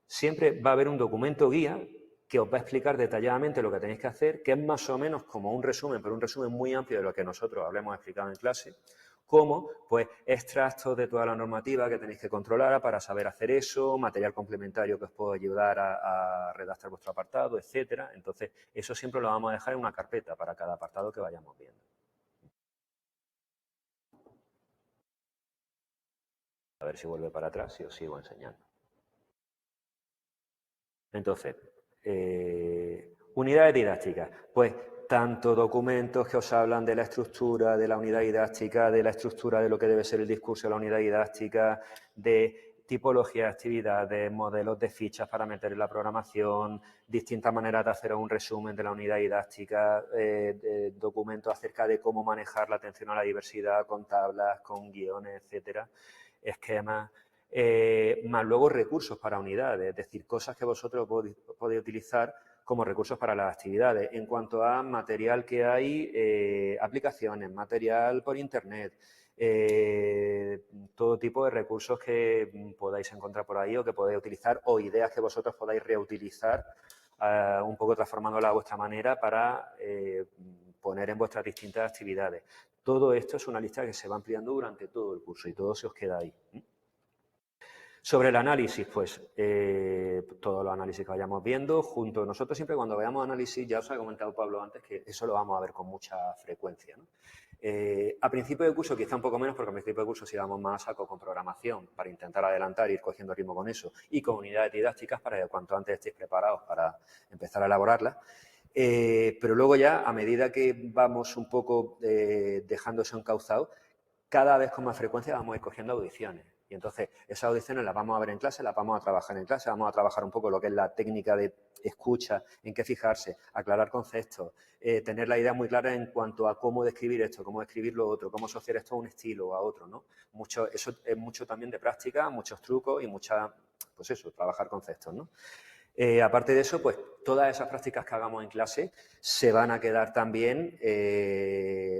siempre va a haber un documento guía que os va a explicar detalladamente lo que tenéis que hacer, que es más o menos como un resumen, pero un resumen muy amplio de lo que nosotros hablemos explicado en clase, como pues extractos de toda la normativa que tenéis que controlar para saber hacer eso, material complementario que os puede ayudar a redactar vuestro apartado, etcétera. Entonces, eso siempre lo vamos a dejar en una carpeta para cada apartado que vayamos viendo. A ver si vuelve para atrás y os sigo enseñando. Entonces, unidades didácticas. Pues tanto documentos que os hablan de la estructura de la unidad didáctica, de la estructura de lo que debe ser el discurso de la unidad didáctica, de tipología de actividades, modelos de fichas para meter en la programación, distintas maneras de hacer un resumen de la unidad didáctica, documentos acerca de cómo manejar la atención a la diversidad con tablas, con guiones, etcétera, esquemas. Más luego recursos para unidades, es decir, cosas que vosotros podéis utilizar como recursos para las actividades. En cuanto a material que hay, aplicaciones, material por internet, todo tipo de recursos que podáis encontrar por ahí o que podáis utilizar o ideas que vosotros podáis reutilizar, un poco transformándola a vuestra manera para poner en vuestras distintas actividades. Todo esto es una lista que se va ampliando durante todo el curso y todo se os queda ahí. Sobre el análisis, pues todos los análisis que vayamos viendo, junto nosotros siempre cuando veamos análisis, ya os ha comentado Pablo antes que eso lo vamos a ver con mucha frecuencia, ¿no? A principio de curso quizá un poco menos, porque a principio de curso sí vamos más a saco con programación para intentar adelantar e ir cogiendo ritmo con eso y con unidades didácticas para que cuanto antes estéis preparados para empezar a elaborarlas. Pero luego ya, a medida que vamos un poco dejando eso encauzado, cada vez con más frecuencia vamos a ir cogiendo audiciones. Y entonces esas audiciones las vamos a ver en clase, las vamos a trabajar en clase, vamos a trabajar un poco lo que es la técnica de escucha, en qué fijarse, aclarar conceptos, tener la idea muy clara en cuanto a cómo describir esto, cómo describir lo otro, cómo asociar esto a un estilo o a otro, ¿no? Eso es mucho también de práctica, muchos trucos y pues eso, trabajar conceptos, ¿no? Aparte de eso, pues todas esas prácticas que hagamos en clase se van a quedar también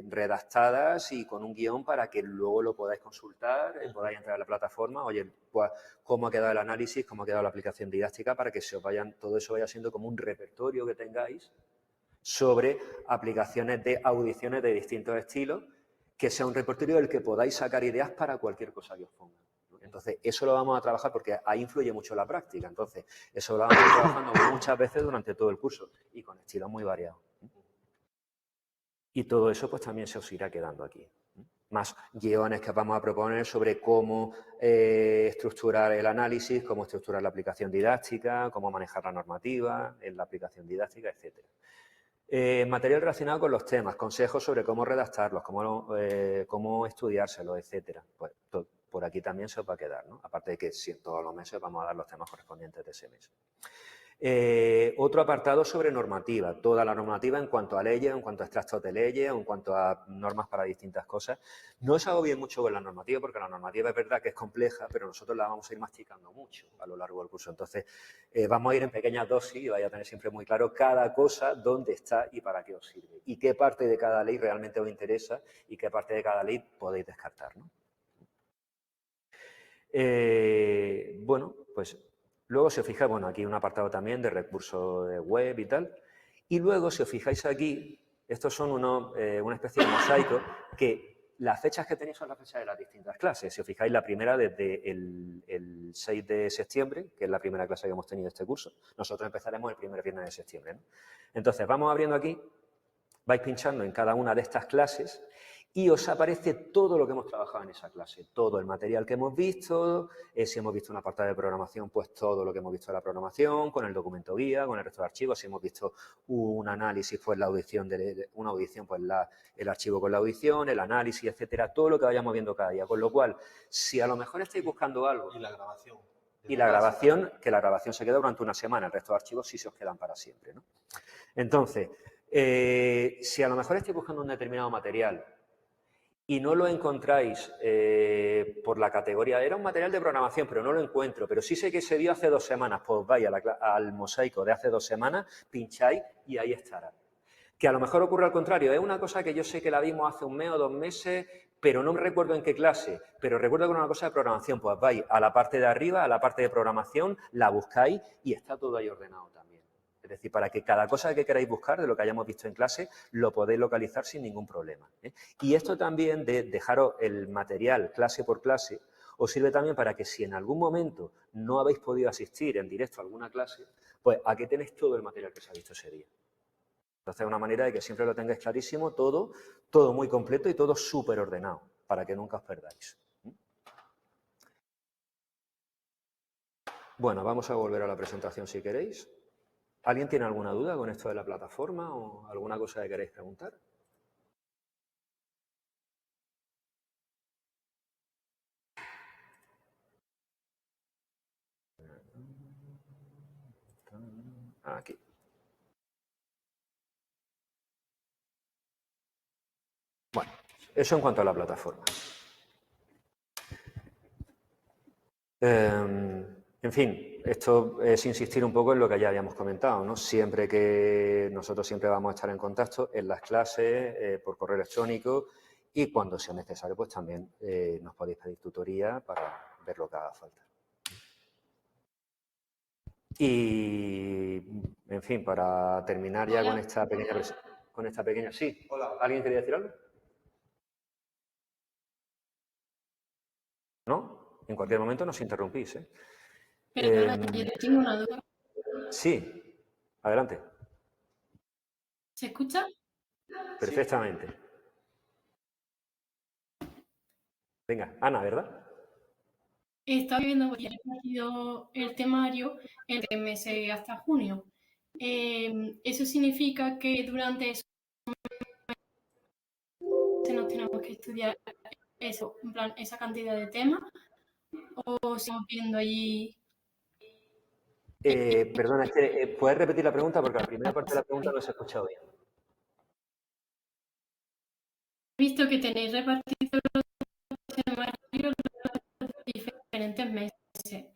redactadas y con un guión para que luego lo podáis consultar, podáis entrar a la plataforma, oye, pues, cómo ha quedado el análisis, cómo ha quedado la aplicación didáctica, para que todo eso vaya siendo como un repertorio que tengáis sobre aplicaciones de audiciones de distintos estilos, que sea un repertorio del que podáis sacar ideas para cualquier cosa que os pongan. Entonces, eso lo vamos a trabajar porque ahí influye mucho la práctica. Entonces, eso lo vamos a ir trabajando muchas veces durante todo el curso y con estilos muy variados. Y todo eso pues también se os irá quedando aquí. Más guiones que vamos a proponer sobre cómo estructurar el análisis, cómo estructurar la aplicación didáctica, cómo manejar la normativa en la aplicación didáctica, etcétera. Material relacionado con los temas, consejos sobre cómo redactarlos, cómo estudiárselos, etcétera. Pues por aquí también se os va a quedar, ¿no? Aparte de que todos los meses vamos a dar los temas correspondientes de ese mes. Otro apartado sobre normativa, toda la normativa en cuanto a leyes, en cuanto a extractos de leyes, en cuanto a normas para distintas cosas. No os agobien mucho con la normativa, porque la normativa es verdad que es compleja, pero nosotros la vamos a ir masticando mucho a lo largo del curso. Entonces, vamos a ir en pequeñas dosis y vais a tener siempre muy claro cada cosa, dónde está y para qué os sirve. Y qué parte de cada ley realmente os interesa y qué parte de cada ley podéis descartar, ¿no? Bueno, pues luego si os fijáis, bueno, aquí hay un apartado también de recursos de web y tal. Y luego, si os fijáis aquí, estos son una especie de mosaico que las fechas que tenéis son las fechas de las distintas clases. Si os fijáis, la primera desde el 6 de septiembre, que es la primera clase que hemos tenido este curso. Nosotros empezaremos el primer viernes de septiembre, ¿no? Entonces, vamos abriendo aquí, vais pinchando en cada una de estas clases y os aparece todo lo que hemos trabajado en esa clase, todo el material que hemos visto, si hemos visto una apartado de programación, pues todo lo que hemos visto de la programación, con el documento guía, con el resto de archivos, si hemos visto un análisis, pues la audición, una audición, pues el archivo con la audición, el análisis, etcétera, todo lo que vayamos viendo cada día. Con lo cual, si a lo mejor estáis buscando algo... Y la grabación. Y la grabación, que la grabación se queda durante una semana, el resto de archivos sí se os quedan para siempre, ¿no? Entonces, si a lo mejor estáis buscando un determinado material y no lo encontráis por la categoría, era un material de programación, pero no lo encuentro, pero sí sé que se dio hace 2 semanas, pues vais al mosaico de hace 2 semanas, pincháis y ahí estará. Que a lo mejor ocurre al contrario, es una cosa que yo sé que la vimos hace 1 mes o 2 meses, pero no me recuerdo en qué clase, pero recuerdo que era una cosa de programación, pues vais a la parte de arriba, a la parte de programación, la buscáis y está todo ahí ordenado también. Es decir, para que cada cosa que queráis buscar de lo que hayamos visto en clase, lo podéis localizar sin ningún problema, ¿eh? Y esto también de dejaros el material clase por clase, os sirve también para que si en algún momento no habéis podido asistir en directo a alguna clase, pues aquí tenéis todo el material que se ha visto ese día. Entonces, es una manera de que siempre lo tengáis clarísimo, todo muy completo y todo súper ordenado, para que nunca os perdáis. Bueno, vamos a volver a la presentación si queréis. ¿Alguien tiene alguna duda con esto de la plataforma o alguna cosa que queréis preguntar? Aquí. Bueno, eso en cuanto a la plataforma. En fin, esto es insistir un poco en lo que ya habíamos comentado, ¿no? Nosotros siempre vamos a estar en contacto en las clases, por correo electrónico y cuando sea necesario, pues también nos podéis pedir tutoría para ver lo que haga falta. Y, en fin, para terminar ya con esta pequeña... Sí, Hola. ¿Alguien quería decir algo? ¿No? En cualquier momento nos interrumpís, ¿eh? Perdona, yo tengo una duda. Sí, adelante. ¿Se escucha? Perfectamente. Venga, Ana, ¿verdad? Estaba viendo porque he repartido el temario en 3 meses hasta junio. ¿Eso significa que durante esos meses nos tenemos que estudiar eso, en plan, esa cantidad de temas? ¿O estamos viendo allí? Perdona, es que, ¿puedes repetir la pregunta? Porque la primera parte de la pregunta no se ha escuchado bien. He visto que tenéis repartido los temarios los diferentes meses.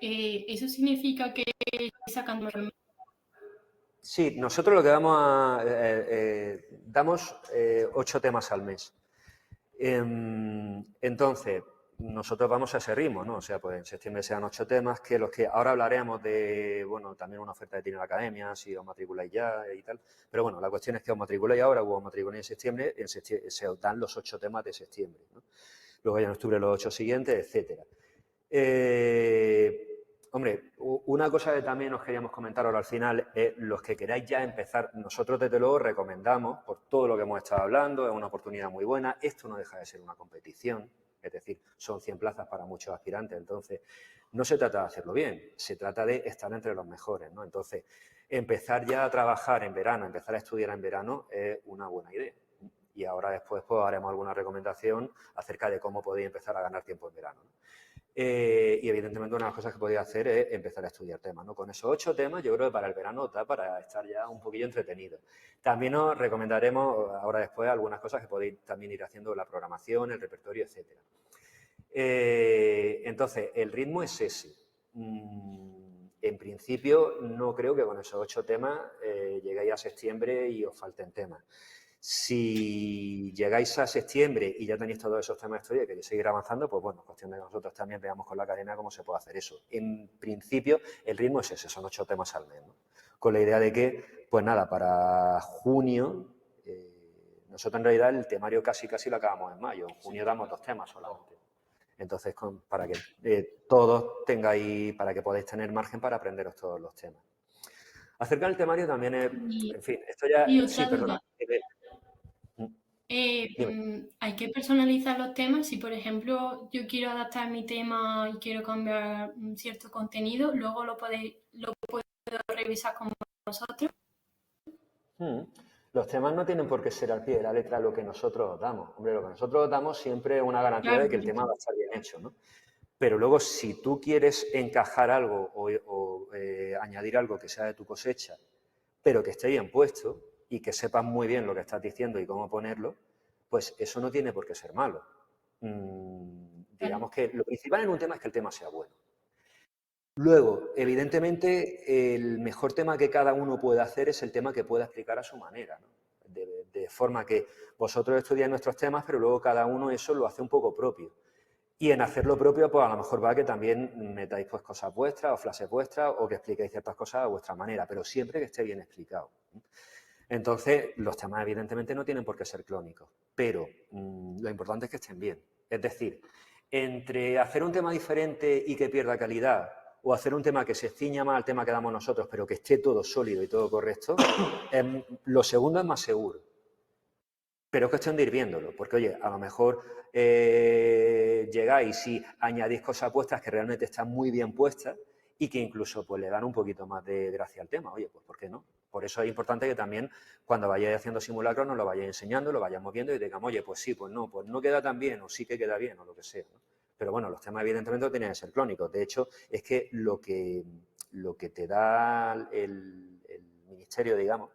¿Eso significa que sacando Sí, nosotros lo que damos 8 temas al mes. Entonces, nosotros vamos a ese ritmo, ¿no? O sea, pues en septiembre sean 8 temas, que los que ahora hablaremos de, bueno, también una oferta que tiene la academia, si os matriculáis ya y tal. Pero bueno, la cuestión es que os matriculáis ahora o os matriculáis en septiembre se os dan los 8 temas de septiembre, ¿no? Luego ya en octubre los 8 siguientes, etcétera. Hombre, una cosa que también os queríamos comentar ahora al final es los que queráis ya empezar, nosotros desde luego recomendamos, por todo lo que hemos estado hablando, es una oportunidad muy buena, esto no deja de ser una competición, es decir, son 100 plazas para muchos aspirantes, entonces no se trata de hacerlo bien, se trata de estar entre los mejores, ¿no? Entonces, empezar ya a trabajar en verano, empezar a estudiar en verano es una buena idea. Y ahora después pues, haremos alguna recomendación acerca de cómo podéis empezar a ganar tiempo en verano, ¿no? Y evidentemente una de las cosas que podéis hacer es empezar a estudiar temas, ¿no? Con esos 8 temas yo creo que para el verano da para estar ya un poquillo entretenido. También os recomendaremos ahora después algunas cosas que podéis también ir haciendo, la programación, el repertorio, etcétera. Entonces, el ritmo es ese. En principio, no creo que con esos 8 temas lleguéis a septiembre y os falten temas. Si llegáis a septiembre y ya tenéis todos esos temas de estudio y queréis seguir avanzando, pues bueno, cuestión de que nosotros también veamos con la academia cómo se puede hacer eso. En principio, el ritmo es ese, son 8 temas al mes, ¿no? Con la idea de que, pues nada, para junio, nosotros en realidad el temario casi lo acabamos en mayo. En junio damos 2 temas solamente. Entonces, para que todos tengáis, para que podáis tener margen para aprenderos todos los temas. Acerca del temario también es, en fin, esto ya... Y otra Sí, perdona. hay que personalizar los temas. Si, por ejemplo, yo quiero adaptar mi tema y quiero cambiar cierto contenido, luego lo puedo revisar con vosotros. Los temas no tienen por qué ser al pie de la letra lo que nosotros damos. Hombre, lo que nosotros damos siempre es una garantía Claro, de que el tema va a estar bien hecho, ¿no? Pero luego, si tú quieres encajar algo o añadir algo que sea de tu cosecha, pero que esté bien puesto y que sepas muy bien lo que estás diciendo y cómo ponerlo, pues eso no tiene por qué ser malo. Digamos que lo principal en un tema es que el tema sea bueno. Luego, evidentemente, el mejor tema que cada uno puede hacer es el tema que pueda explicar a su manera, ¿no? De forma que vosotros estudiáis nuestros temas, pero luego cada uno eso lo hace un poco propio. Y en hacerlo propio, pues a lo mejor va que también metáis pues cosas vuestras o flashes vuestras o que expliquéis ciertas cosas a vuestra manera, pero siempre que esté bien explicado. Entonces, los temas evidentemente no tienen por qué ser clónicos, pero lo importante es que estén bien. Es decir, entre hacer un tema diferente y que pierda calidad o hacer un tema que se ciña más al tema que damos nosotros, pero que esté todo sólido y todo correcto, lo segundo es más seguro. Pero es cuestión de ir viéndolo, porque oye, a lo mejor llegáis y añadís cosas puestas que realmente están muy bien puestas y que incluso pues le dan un poquito más de gracia al tema. Oye, pues ¿por qué no? Por eso es importante que también cuando vayáis haciendo simulacros nos lo vayáis enseñando, lo vayamos viendo y digamos, oye, pues sí, pues no queda tan bien o sí que queda bien o lo que sea, ¿no? Pero bueno, los temas evidentemente no tienen que ser clónicos. De hecho, es que lo que te da el ministerio, digamos,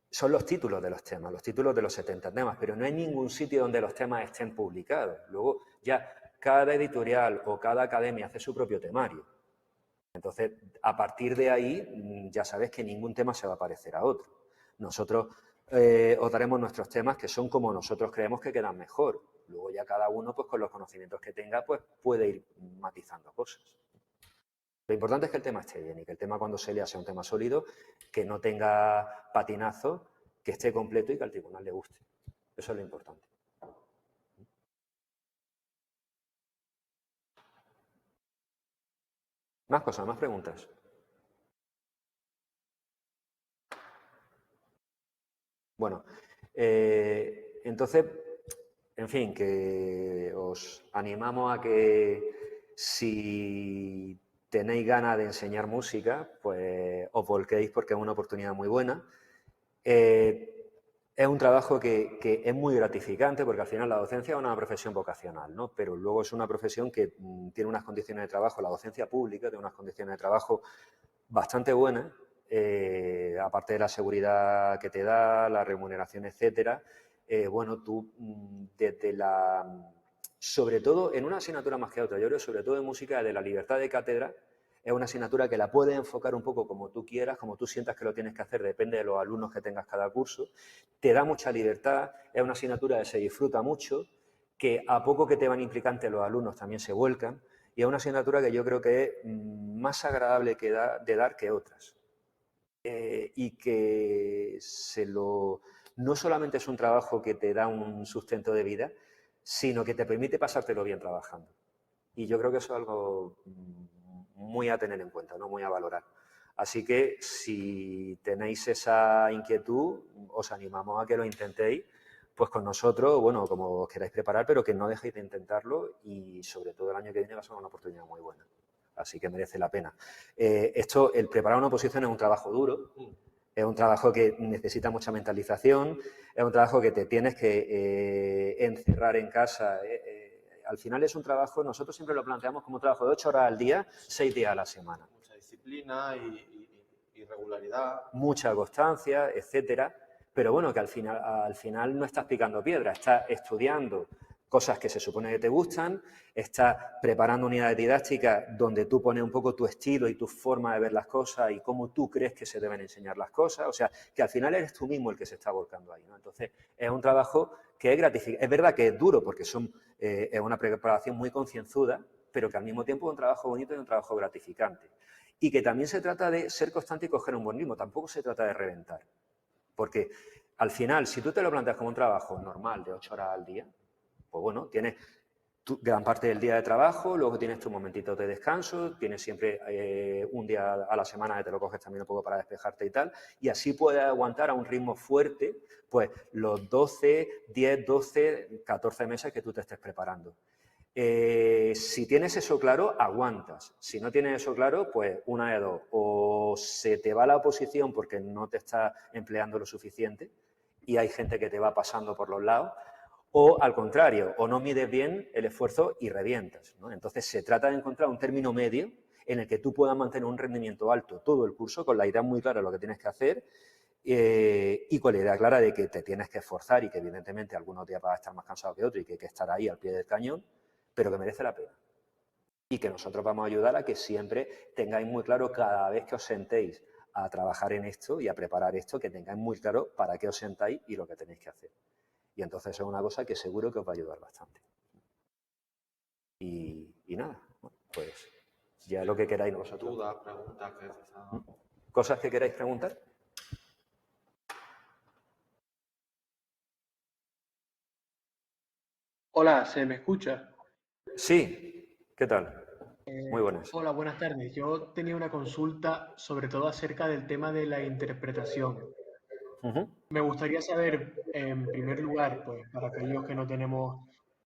son los títulos de los temas, los títulos de los 70 temas, pero no hay ningún sitio donde los temas estén publicados. Luego ya cada editorial o cada academia hace su propio temario. Entonces, a partir de ahí, ya sabes que ningún tema se va a parecer a otro. Nosotros os daremos nuestros temas que son como nosotros creemos que quedan mejor. Luego ya cada uno, pues con los conocimientos que tenga, pues puede ir matizando cosas. Lo importante es que el tema esté bien y que el tema cuando se lea sea un tema sólido, que no tenga patinazo, que esté completo y que al tribunal le guste. Eso es lo importante. Más cosas, más preguntas. Bueno, entonces, en fin, que os animamos a que si tenéis ganas de enseñar música, pues os volquéis porque es una oportunidad muy buena. Es un trabajo que es muy gratificante porque al final la docencia es una profesión vocacional, ¿no? Pero luego es una profesión que tiene unas condiciones de trabajo, la docencia pública tiene unas condiciones de trabajo bastante buenas, aparte de la seguridad que te da, la remuneración, etcétera. Bueno, tú desde sobre todo en una asignatura más que otra, yo creo sobre todo en música, de la libertad de cátedra, es una asignatura que la puedes enfocar un poco como tú quieras, como tú sientas que lo tienes que hacer, depende de los alumnos que tengas cada curso. Te da mucha libertad, es una asignatura que se disfruta mucho, que a poco que te van implicantes los alumnos también se vuelcan, y es una asignatura que yo creo que es más agradable de dar que otras. Y que no solamente es un trabajo que te da un sustento de vida, sino que te permite pasártelo bien trabajando. Y yo creo que eso es algo muy a tener en cuenta, ¿no? Muy a valorar. Así que si tenéis esa inquietud, os animamos a que lo intentéis, pues con nosotros, bueno, como os queráis preparar, pero que no dejéis de intentarlo y sobre todo el año que viene va a ser una oportunidad muy buena. Así que merece la pena. El preparar una oposición es un trabajo duro, es un trabajo que necesita mucha mentalización, es un trabajo que te tienes que encerrar en casa. Al final es un trabajo, nosotros siempre lo planteamos como un trabajo de 8 horas al día, 6 días a la semana. Mucha disciplina y regularidad. Mucha constancia, etcétera. Pero bueno, que al final no estás picando piedra, estás estudiando cosas que se supone que te gustan, estás preparando unidades didácticas donde tú pones un poco tu estilo y tu forma de ver las cosas y cómo tú crees que se deben enseñar las cosas. O sea, que al final eres tú mismo el que se está volcando ahí, ¿no? Entonces, es un trabajo que es gratificante. Es verdad que es duro porque es una preparación muy concienzuda, pero que al mismo tiempo es un trabajo bonito y un trabajo gratificante. Y que también se trata de ser constante y coger un buen ritmo, tampoco se trata de reventar. Porque al final, si tú te lo planteas como un trabajo normal de 8 horas al día, pues bueno, tienes gran parte del día de trabajo, luego tienes tus momentitos de descanso, tienes siempre un día a la semana que te lo coges también un poco para despejarte y tal, y así puedes aguantar a un ritmo fuerte, pues los 12, 10, 12, 14 meses que tú te estés preparando. Si tienes eso claro, aguantas. Si no tienes eso claro, pues una de dos. O se te va la oposición porque no te estás empleando lo suficiente y hay gente que te va pasando por los lados, o al contrario, o no mides bien el esfuerzo y revientas, ¿no? Entonces se trata de encontrar un término medio en el que tú puedas mantener un rendimiento alto todo el curso con la idea muy clara de lo que tienes que hacer y con la idea clara de que te tienes que esforzar y que evidentemente algunos días vas a estar más cansado que otros y que hay que estar ahí al pie del cañón, pero que merece la pena. Y que nosotros vamos a ayudar a que siempre tengáis muy claro cada vez que os sentéis a trabajar en esto y a preparar esto, que tengáis muy claro para qué os sentáis y lo que tenéis que hacer. Y entonces es una cosa que seguro que os va a ayudar bastante. Y nada, bueno, pues ya lo que queráis vosotros. Dudas, preguntas que ¿Cosas que queráis preguntar? Hola, ¿se me escucha? Sí, ¿qué tal? Muy buenas. Hola, buenas tardes. Yo tenía una consulta sobre todo acerca del tema de la interpretación. Me gustaría saber, en primer lugar, pues para aquellos que no tenemos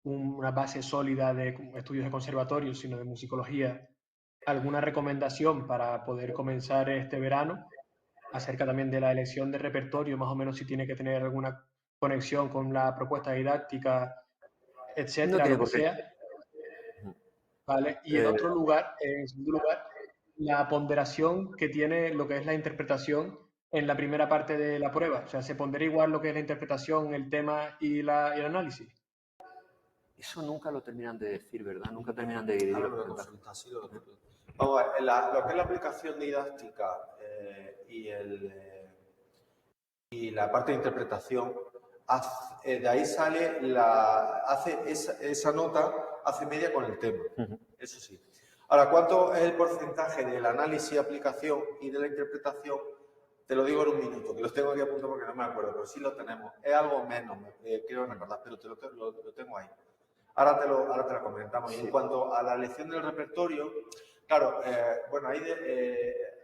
una base sólida de estudios de conservatorio, sino de musicología, alguna recomendación para poder comenzar este verano, acerca también de la elección de repertorio, más o menos si tiene que tener alguna conexión con la propuesta didáctica, No etcétera, tiene lo que por qué. sea. ¿Vale? Y en otro lugar, en segundo lugar, la ponderación que tiene lo que es la interpretación en la primera parte de la prueba. O sea, ¿se pondera igual lo que es la interpretación, el tema y el análisis? Eso nunca lo terminan de decir, ¿verdad? Nunca terminan de dividir Ahora los me lo porcentajes. consultas, sí, Vamos a ver, lo que es la aplicación didáctica y la parte de interpretación, de ahí sale esa nota hace media con el tema, eso sí. Ahora, ¿cuánto es el porcentaje del análisis, aplicación y de la interpretación? Te lo digo en un minuto, que los tengo aquí a punto porque no me acuerdo, pero sí lo tenemos. Es algo menos, quiero recordar, pero lo tengo ahí. Ahora te lo comentamos. Sí. Y en cuanto a la elección del repertorio, claro, bueno, ahí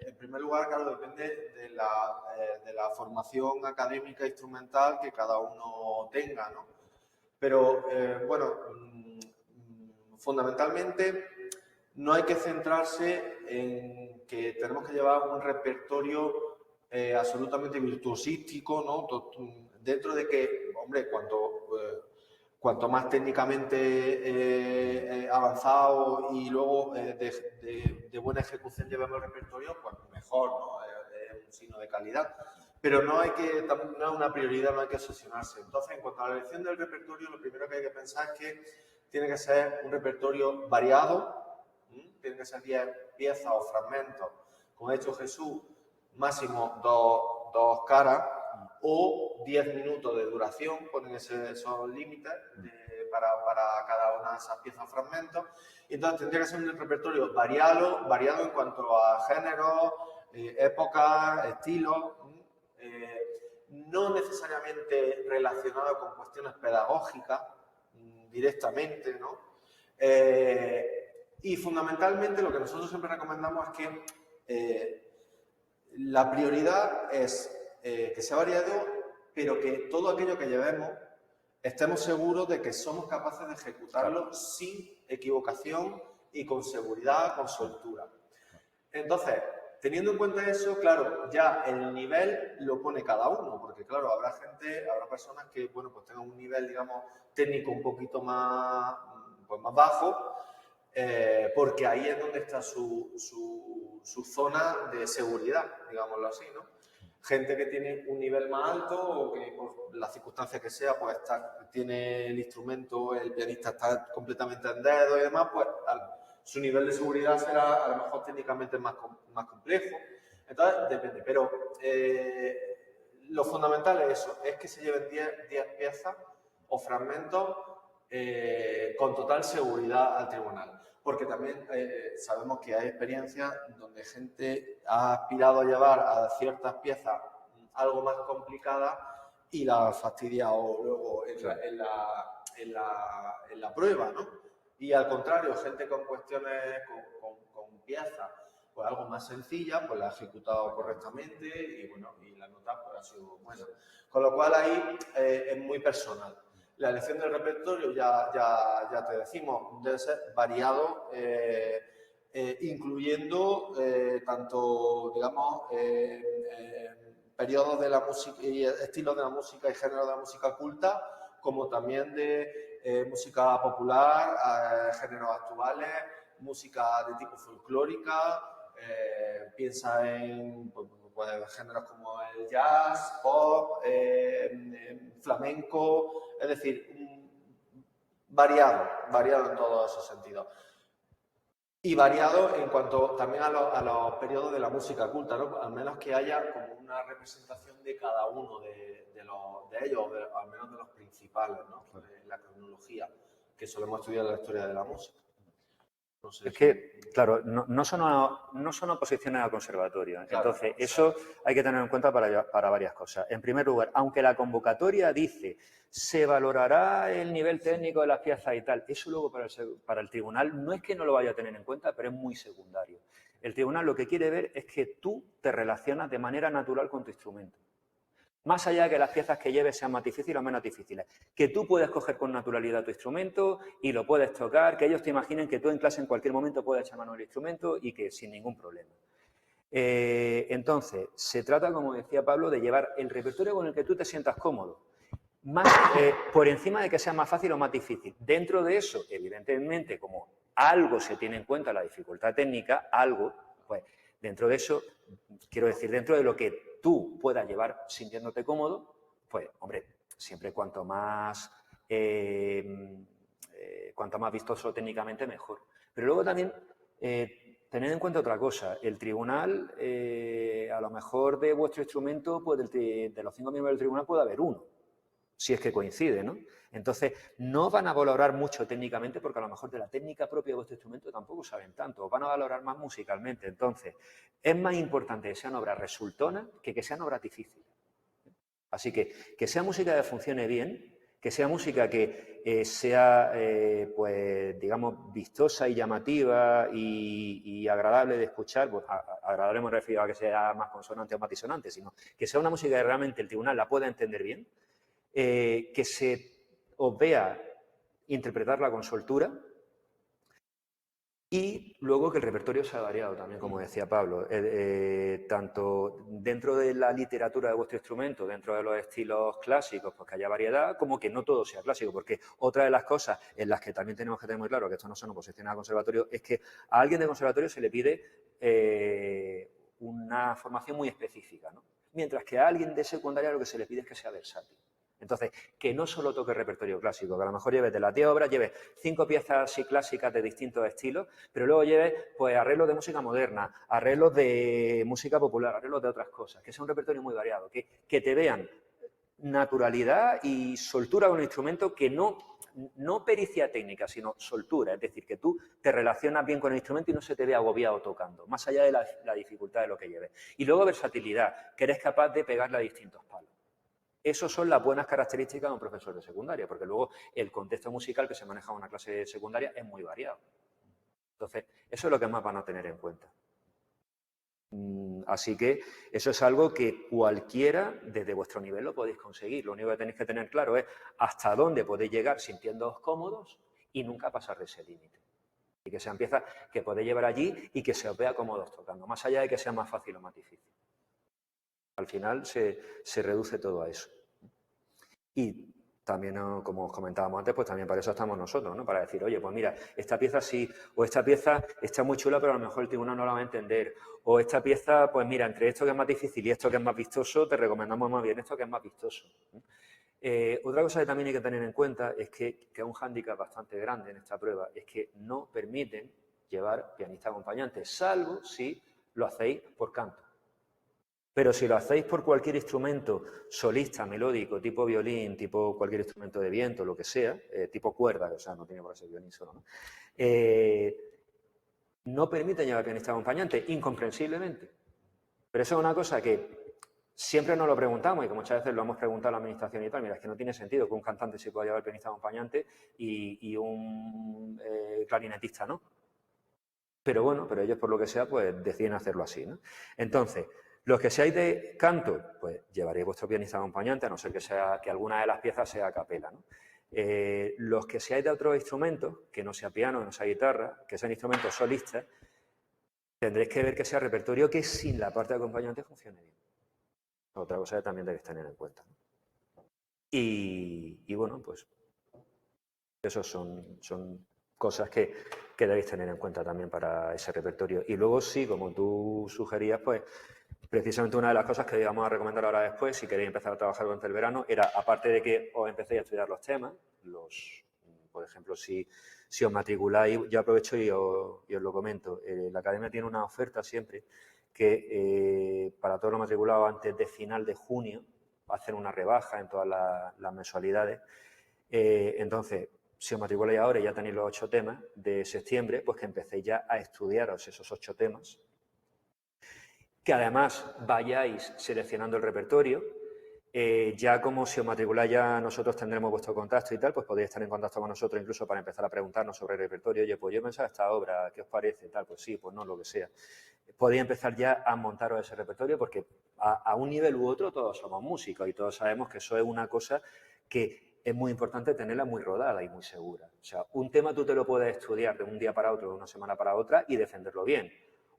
en primer lugar, claro, depende de la formación académica instrumental que cada uno tenga, ¿no? Pero, bueno, fundamentalmente no hay que centrarse en que tenemos que llevar un repertorio absolutamente virtuosístico, ¿no? Dentro de que, hombre, cuanto más técnicamente avanzado y luego de buena ejecución llevamos el repertorio, pues mejor, ¿no? Es un signo de calidad. Pero no es una prioridad, no hay que obsesionarse. Entonces, en cuanto a la elección del repertorio, lo primero que hay que pensar es que tiene que ser un repertorio variado, tiene que ser 10 piezas o fragmentos, como ha hecho Jesús, máximo dos caras, o 10 minutos de duración, ponen esos límites para cada una de esas piezas o fragmentos. Y entonces tendría que ser un repertorio variado en cuanto a géneros, épocas, estilos, no necesariamente relacionado con cuestiones pedagógicas directamente, ¿no? Y fundamentalmente lo que nosotros siempre recomendamos es que la prioridad es que sea variado, pero que todo aquello que llevemos estemos seguros de que somos capaces de ejecutarlo sin equivocación y con seguridad, con soltura. Entonces, teniendo en cuenta eso, claro, ya el nivel lo pone cada uno, porque claro, habrá personas que, bueno, pues tengan un nivel, digamos, técnico un poquito más bajo, porque ahí es donde está su zona de seguridad, digámoslo así, ¿no? Gente que tiene un nivel más alto o que por las circunstancias que sea, pues tiene el instrumento, el pianista está completamente en dedo y demás, pues su nivel de seguridad será a lo mejor técnicamente más complejo. Entonces, depende. Pero lo fundamental es eso, es que se lleven 10 piezas o fragmentos con total seguridad al tribunal. Porque también sabemos que hay experiencias donde gente ha aspirado a llevar a ciertas piezas algo más complicadas y la ha fastidiado luego en la prueba, ¿no? Y al contrario, gente con cuestiones, con piezas, pues algo más sencilla, pues la ha ejecutado correctamente y bueno, y la nota pues ha sido buena. Con lo cual ahí es muy personal. La elección del repertorio, ya te decimos, debe ser variado, incluyendo tanto, digamos, periodos de la música y estilos de la música y géneros de la música culta, como también de música popular, géneros actuales, música de tipo folclórica, piensa en géneros como el jazz, pop, flamenco, es decir, variado en todos esos sentidos. Y variado en cuanto también a los periodos de la música culta, ¿no? Al menos que haya como una representación de cada uno de ellos, al menos de los principales, ¿no? La cronología que solemos estudiar en la historia de la música. No sé que, claro, no son oposiciones al conservatorio. Claro, entonces, eso hay que tener en cuenta para varias cosas. En primer lugar, aunque la convocatoria dice se valorará el nivel técnico de las piezas y tal, eso luego para el tribunal no es que no lo vaya a tener en cuenta, pero es muy secundario. El tribunal lo que quiere ver es que tú te relacionas de manera natural con tu instrumento. Más allá de que las piezas que lleves sean más difíciles o menos difíciles. Que tú puedes coger con naturalidad tu instrumento y lo puedes tocar, que ellos te imaginen que tú en clase en cualquier momento puedes echar mano al instrumento y que sin ningún problema. Entonces, se trata, como decía Pablo, de llevar el repertorio con el que tú te sientas cómodo. Por encima de que sea más fácil o más difícil. Dentro de eso, evidentemente, como algo se tiene en cuenta la dificultad técnica, pues dentro de eso, quiero decir, dentro de lo que tú puedas llevar sintiéndote cómodo, pues, hombre, siempre cuanto más vistoso técnicamente, mejor. Pero luego también tened en cuenta otra cosa. El tribunal, a lo mejor de vuestro instrumento, pues de los 5 miembros del tribunal puede haber uno, si es que coincide, ¿no? Entonces, no van a valorar mucho técnicamente porque a lo mejor de la técnica propia de vuestro instrumento tampoco saben tanto, os van a valorar más musicalmente. Entonces, es más importante que sean obras resultonas que sean obras difíciles. Así que sea música que funcione bien, que sea música que sea, pues, digamos, vistosa y llamativa y agradable de escuchar. Pues, agradable me refiero a que sea más consonante o más disonante, sino que sea una música que realmente el tribunal la pueda entender bien, que se os vea interpretarla con soltura y luego que el repertorio sea variado también, como decía Pablo, tanto dentro de la literatura de vuestro instrumento, dentro de los estilos clásicos, pues que haya variedad, como que no todo sea clásico, porque otra de las cosas en las que también tenemos que tener muy claro que esto no son oposiciones a conservatorio, es que a alguien de conservatorio se le pide una formación muy específica, ¿no? Mientras que a alguien de secundaria lo que se le pide es que sea versátil. Entonces, que no solo toque repertorio clásico, que a lo mejor lleves de las 10 obras, lleves 5 piezas así clásicas de distintos estilos, pero luego lleves pues arreglos de música moderna, arreglos de música popular, arreglos de otras cosas, que sea un repertorio muy variado, que te vean naturalidad y soltura con el instrumento, que no pericia técnica, sino soltura, es decir, que tú te relacionas bien con el instrumento y no se te ve agobiado tocando, más allá de la dificultad de lo que lleves. Y luego versatilidad, que eres capaz de pegarle a distintos palos. Esas son las buenas características de un profesor de secundaria, porque luego el contexto musical que se maneja en una clase de secundaria es muy variado. Entonces, eso es lo que más van a tener en cuenta. Así que eso es algo que cualquiera desde vuestro nivel lo podéis conseguir. Lo único que tenéis que tener claro es hasta dónde podéis llegar sintiéndoos cómodos y nunca pasar de ese límite. Y que sea pieza que podéis llevar allí y que se os vea cómodos tocando, más allá de que sea más fácil o más difícil. Al final se reduce todo a eso. Y también, como os comentábamos antes, pues también para eso estamos nosotros, ¿no? Para decir, oye, pues mira, esta pieza sí, o esta pieza está muy chula, pero a lo mejor el tribunal no la va a entender. O esta pieza, pues mira, entre esto que es más difícil y esto que es más vistoso, te recomendamos más bien esto que es más vistoso. Otra cosa que también hay que tener en cuenta es que es un hándicap bastante grande en esta prueba, es que no permiten llevar pianista acompañante, salvo si lo hacéis por canto. Pero si lo hacéis por cualquier instrumento solista, melódico, tipo violín, tipo cualquier instrumento de viento, lo que sea, tipo cuerda, o sea, no tiene por qué ser violín solo, ¿no? No permiten llevar pianista acompañante, incomprensiblemente. Pero eso es una cosa que siempre nos lo preguntamos y que muchas veces lo hemos preguntado a la administración y tal. Mira, es que no tiene sentido que un cantante se pueda llevar pianista acompañante y un clarinetista no. Pero bueno, pero ellos por lo que sea, pues deciden hacerlo así, ¿no? Entonces, los que seáis de canto, pues llevaréis vuestro pianista acompañante, a no ser que alguna de las piezas sea a capela, ¿no? Los que seáis de otros instrumentos, que no sea piano, que no sea guitarra, que sean instrumentos solistas, tendréis que ver que sea repertorio que sin la parte de acompañante funcione bien. Otra cosa que también debéis tener en cuenta, ¿no? Y bueno, pues esos son cosas que debéis tener en cuenta también para ese repertorio. Y luego sí, como tú sugerías, pues precisamente una de las cosas que íbamos a recomendar ahora después, si queréis empezar a trabajar durante el verano, era, aparte de que os empecéis a estudiar los temas, por ejemplo, si os matriculáis, yo aprovecho y os lo comento, la Academia tiene una oferta siempre que para todos los matriculados antes de final de junio hacen una rebaja en todas las mensualidades. Entonces, si os matriculáis ahora y ya tenéis los 8 temas de septiembre, pues que empecéis ya a estudiaros esos 8 temas, que además vayáis seleccionando el repertorio. Ya como si os matriculáis ya nosotros tendremos vuestro contacto y tal, pues podéis estar en contacto con nosotros incluso para empezar a preguntarnos sobre el repertorio. Oye, pues yo he pensado esta obra, ¿qué os parece? Tal, pues sí, pues no, lo que sea. Podéis empezar ya a montaros ese repertorio porque a un nivel u otro todos somos músicos y todos sabemos que eso es una cosa que es muy importante tenerla muy rodada y muy segura. O sea, un tema tú te lo puedes estudiar de un día para otro, de una semana para otra y defenderlo bien.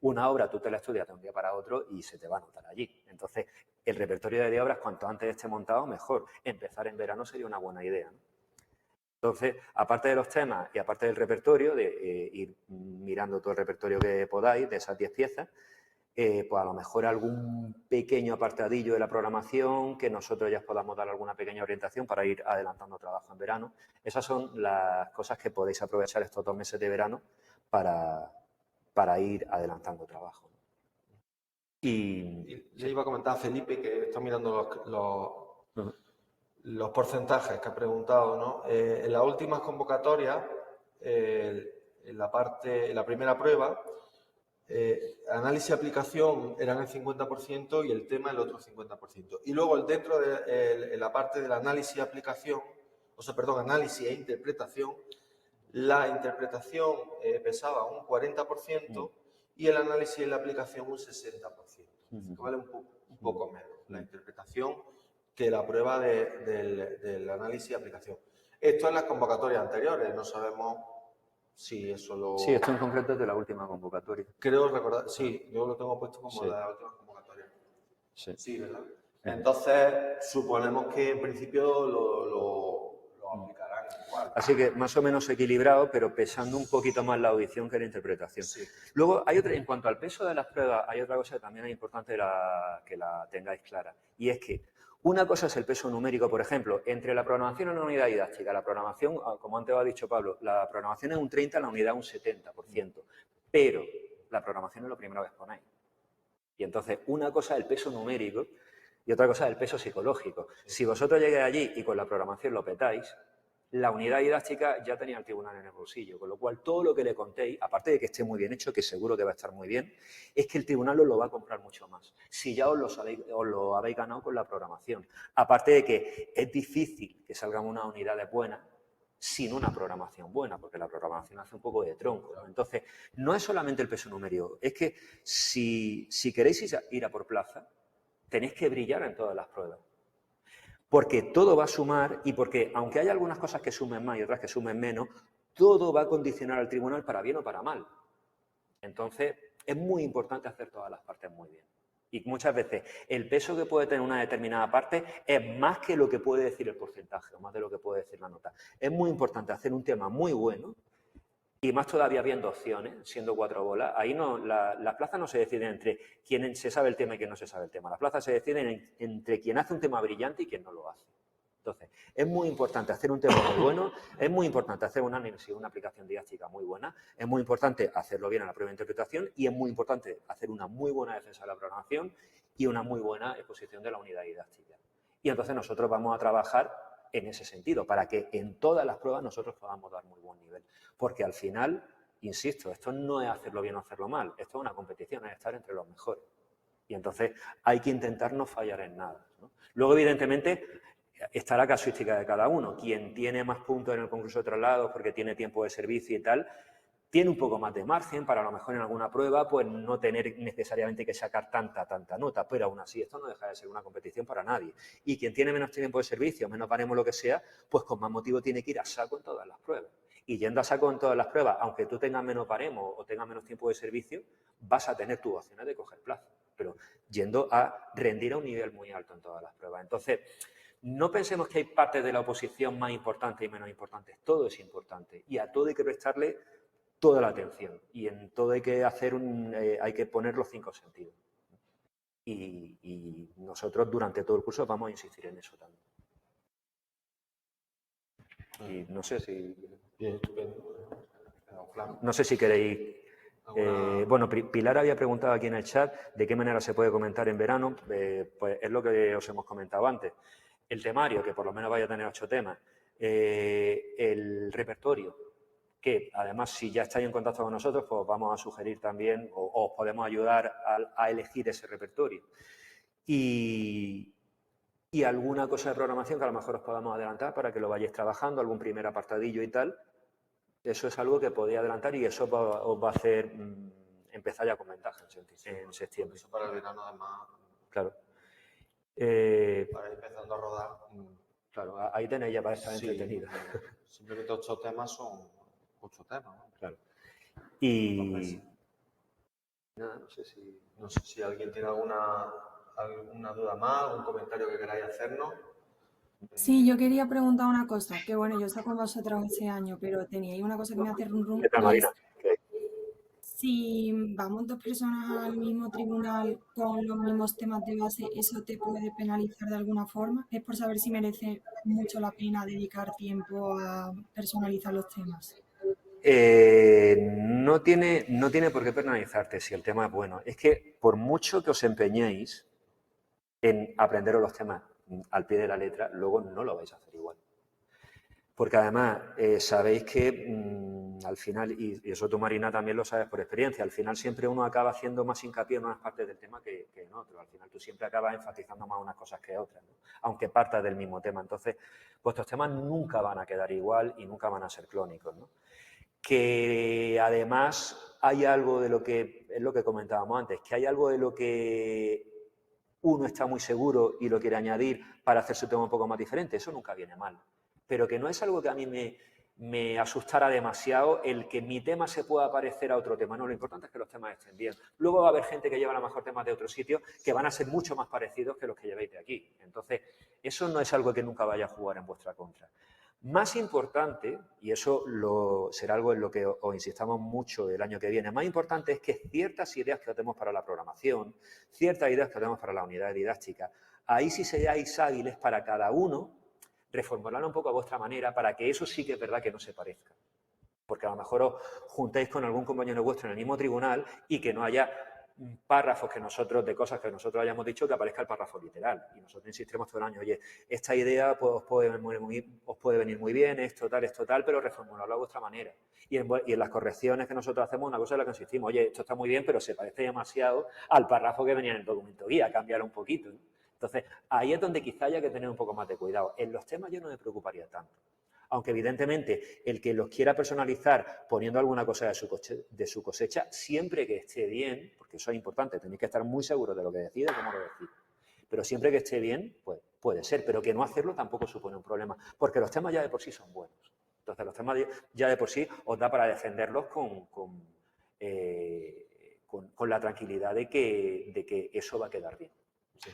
Una obra tú te la estudias de un día para otro y se te va a notar allí. Entonces, el repertorio de obras, cuanto antes esté montado, mejor. Empezar en verano sería una buena idea, ¿no? Entonces, aparte de los temas y aparte del repertorio, de ir mirando todo el repertorio que podáis de esas 10 piezas, pues a lo mejor algún pequeño apartadillo de la programación que nosotros ya os podamos dar alguna pequeña orientación para ir adelantando trabajo en verano. Esas son las cosas que podéis aprovechar estos 2 meses de verano para para ir adelantando trabajo. Y le iba a comentar a Felipe, que está mirando los porcentajes que ha preguntado, ¿no? En las últimas convocatorias, en la primera prueba, análisis y aplicación eran el 50% y el tema el otro 50%. Y luego dentro de la parte del análisis y aplicación, análisis e interpretación, la interpretación pesaba un 40% y el análisis y la aplicación un 60%. Vale un poco menos la interpretación que la prueba del análisis y aplicación. Esto en las convocatorias anteriores, no sabemos si eso lo... Sí, esto en concreto es de la última convocatoria. Creo recordar, sí, yo lo tengo puesto como de la última convocatoria. Sí, ¿verdad? Entonces, suponemos que en principio lo aplicarán igual. Así que más o menos equilibrado, pero pesando un poquito más la audición que la interpretación. Sí. Luego, en cuanto al peso de las pruebas, hay otra cosa que también es importante que la tengáis clara. Y es que una cosa es el peso numérico, por ejemplo, entre la programación y la unidad didáctica. La programación, como antes ha dicho Pablo, la programación es un 30%, la unidad un 70%. Pero la programación es lo primero que exponéis. Y entonces, una cosa es el peso numérico y otra cosa es el peso psicológico. Si vosotros llegáis allí y con la programación lo petáis, la unidad didáctica ya tenía el tribunal en el bolsillo, con lo cual todo lo que le contéis, aparte de que esté muy bien hecho, que seguro que va a estar muy bien, es que el tribunal os lo va a comprar mucho más, si ya os lo habéis ganado con la programación. Aparte de que es difícil que salgan unas unidades buenas sin una programación buena, porque la programación hace un poco de tronco, ¿no? Entonces, no es solamente el peso numérico, es que si queréis ir a por plaza, tenéis que brillar en todas las pruebas. Porque todo va a sumar y porque, aunque hay algunas cosas que sumen más y otras que sumen menos, todo va a condicionar al tribunal para bien o para mal. Entonces, es muy importante hacer todas las partes muy bien. Y muchas veces el peso que puede tener una determinada parte es más que lo que puede decir el porcentaje o más de lo que puede decir la nota. Es muy importante hacer un tema muy bueno y más todavía viendo opciones, siendo 4 bolas. Ahí no, las plazas no se deciden entre quien se sabe el tema y quien no se sabe el tema. Las plazas se deciden entre quien hace un tema brillante y quien no lo hace. Entonces, es muy importante hacer un tema muy bueno, es muy importante hacer un análisis y una aplicación didáctica muy buena, es muy importante hacerlo bien en la prueba de interpretación y es muy importante hacer una muy buena defensa de la programación y una muy buena exposición de la unidad didáctica. Y entonces nosotros vamos a trabajar en ese sentido, para que en todas las pruebas nosotros podamos dar muy buen nivel. Porque al final, insisto, esto no es hacerlo bien o hacerlo mal, esto es una competición, es estar entre los mejores. Y entonces hay que intentar no fallar en nada, ¿no? Luego, evidentemente, está la casuística de cada uno. Quien tiene más puntos en el concurso de traslados porque tiene tiempo de servicio y tal, tiene un poco más de margen para a lo mejor en alguna prueba pues no tener necesariamente que sacar tanta nota, pero aún así esto no deja de ser una competición para nadie. Y quien tiene menos tiempo de servicio, menos baremo, lo que sea, pues con más motivo tiene que ir a saco en todas las pruebas. Y yendo a saco en todas las pruebas, aunque tú tengas menos baremo o tengas menos tiempo de servicio, vas a tener tus opciones de coger plaza, pero yendo a rendir a un nivel muy alto en todas las pruebas. Entonces, no pensemos que hay partes de la oposición más importantes y menos importantes. Todo es importante y a todo hay que prestarle toda la atención y en todo hay que hacer hay que poner los 5 sentidos. Y nosotros durante todo el curso vamos a insistir en eso también. Y no sé si... Bien, estupendo. No sé si queréis... bueno, Pilar había preguntado aquí en el chat de qué manera se puede comentar en verano. Pues es lo que os hemos comentado antes. El temario, que por lo menos vaya a tener 8 temas. El repertorio, que además si ya estáis en contacto con nosotros, pues vamos a sugerir también o os podemos ayudar a elegir ese repertorio. Y alguna cosa de programación que a lo mejor os podamos adelantar para que lo vayáis trabajando, algún primer apartadillo y tal. Eso es algo que podéis adelantar y eso os va a hacer empezar ya con ventaja en septiembre. Eso para el verano además. Claro. Para ir empezando a rodar. Claro, ahí tenéis ya para estar entretenido. Simplemente 8 temas son 8 temas, ¿no? Claro. Y nada, no sé si alguien tiene alguna duda más, algún comentario que queráis hacernos. Sí, yo quería preguntar una cosa, que bueno, yo saco con vosotros ese año, pero teníais una cosa que me hace rum. ¿Qué tal, Marina? Si vamos 2 personas al mismo tribunal con los mismos temas de base, ¿eso te puede penalizar de alguna forma? Es por saber si merece mucho la pena dedicar tiempo a personalizar los temas. no tiene por qué penalizarte si el tema es bueno. Es que por mucho que os empeñéis en aprenderos los temas al pie de la letra, luego no lo vais a hacer igual. Porque además sabéis que al final, y eso tú, Marina, también lo sabes por experiencia, al final siempre uno acaba haciendo más hincapié en unas partes del tema que en otras. Al final tú siempre acabas enfatizando más unas cosas que otras, ¿no? Aunque partas del mismo tema. Entonces, vuestros temas nunca van a quedar igual y nunca van a ser clónicos, ¿no? Que además hay algo de lo que, es lo que comentábamos antes, que hay algo de lo que uno está muy seguro y lo quiere añadir para hacer su tema un poco más diferente, eso nunca viene mal. Pero que no es algo que a mí me asustara demasiado el que mi tema se pueda parecer a otro tema. No, lo importante es que los temas estén bien. Luego va a haber gente que lleva a lo mejor temas de otro sitio que van a ser mucho más parecidos que los que llevéis de aquí. Entonces, eso no es algo que nunca vaya a jugar en vuestra contra. Más importante, y eso será algo en lo que os insistamos mucho el año que viene, más importante es que ciertas ideas que tenemos para la programación, ciertas ideas que tenemos para la unidad didáctica, ahí sí seáis hábiles para cada uno reformularlo un poco a vuestra manera para que eso sí que es verdad que no se parezca. Porque a lo mejor os juntéis con algún compañero vuestro en el mismo tribunal y que no haya párrafos de cosas que nosotros hayamos dicho, que aparezca el párrafo literal. Y nosotros insistimos todo el año, oye, esta idea pues, os puede venir muy bien, esto tal, pero reformularlo a vuestra manera. Y en las correcciones que nosotros hacemos, una cosa es la que insistimos, oye, esto está muy bien, pero se parece demasiado al párrafo que venía en el documento guía, cambiarlo un poquito, ¿no? Entonces, ahí es donde quizá haya que tener un poco más de cuidado. En los temas yo no me preocuparía tanto. Aunque evidentemente el que los quiera personalizar poniendo alguna cosa de su cosecha, siempre que esté bien, porque eso es importante, tenéis que estar muy seguros de lo que decís, de cómo lo decís. Pero siempre que esté bien, pues puede ser, pero que no hacerlo tampoco supone un problema, porque los temas ya de por sí son buenos. Entonces, los temas ya de por sí os da para defenderlos con la tranquilidad de que eso va a quedar bien. Sí.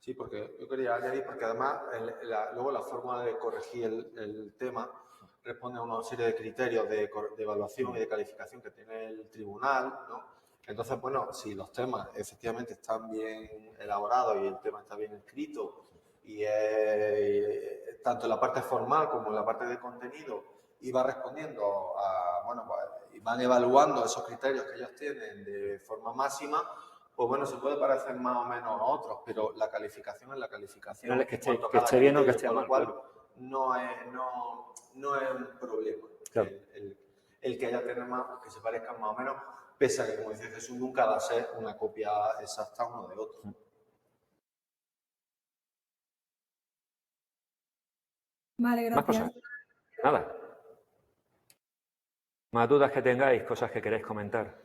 Sí, porque yo quería añadir, porque además luego la forma de corregir el tema responde a una serie de criterios de evaluación y de calificación que tiene el tribunal, ¿no? Entonces, bueno, si los temas efectivamente están bien elaborados y el tema está bien escrito y tanto en la parte formal como en la parte de contenido y va respondiendo y van evaluando esos criterios que ellos tienen de forma máxima, pues bueno, se puede parecer más o menos a otros, pero la calificación es la calificación. Que esté bien o que esté mal. Con lo cual, no es un problema. Claro. El que haya temas más, que se parezcan más o menos, pese a que, como dice Jesús, nunca va a ser una copia exacta uno de otro. Vale, Más gracias. cosas. Nada. Más dudas que tengáis, cosas que queréis comentar.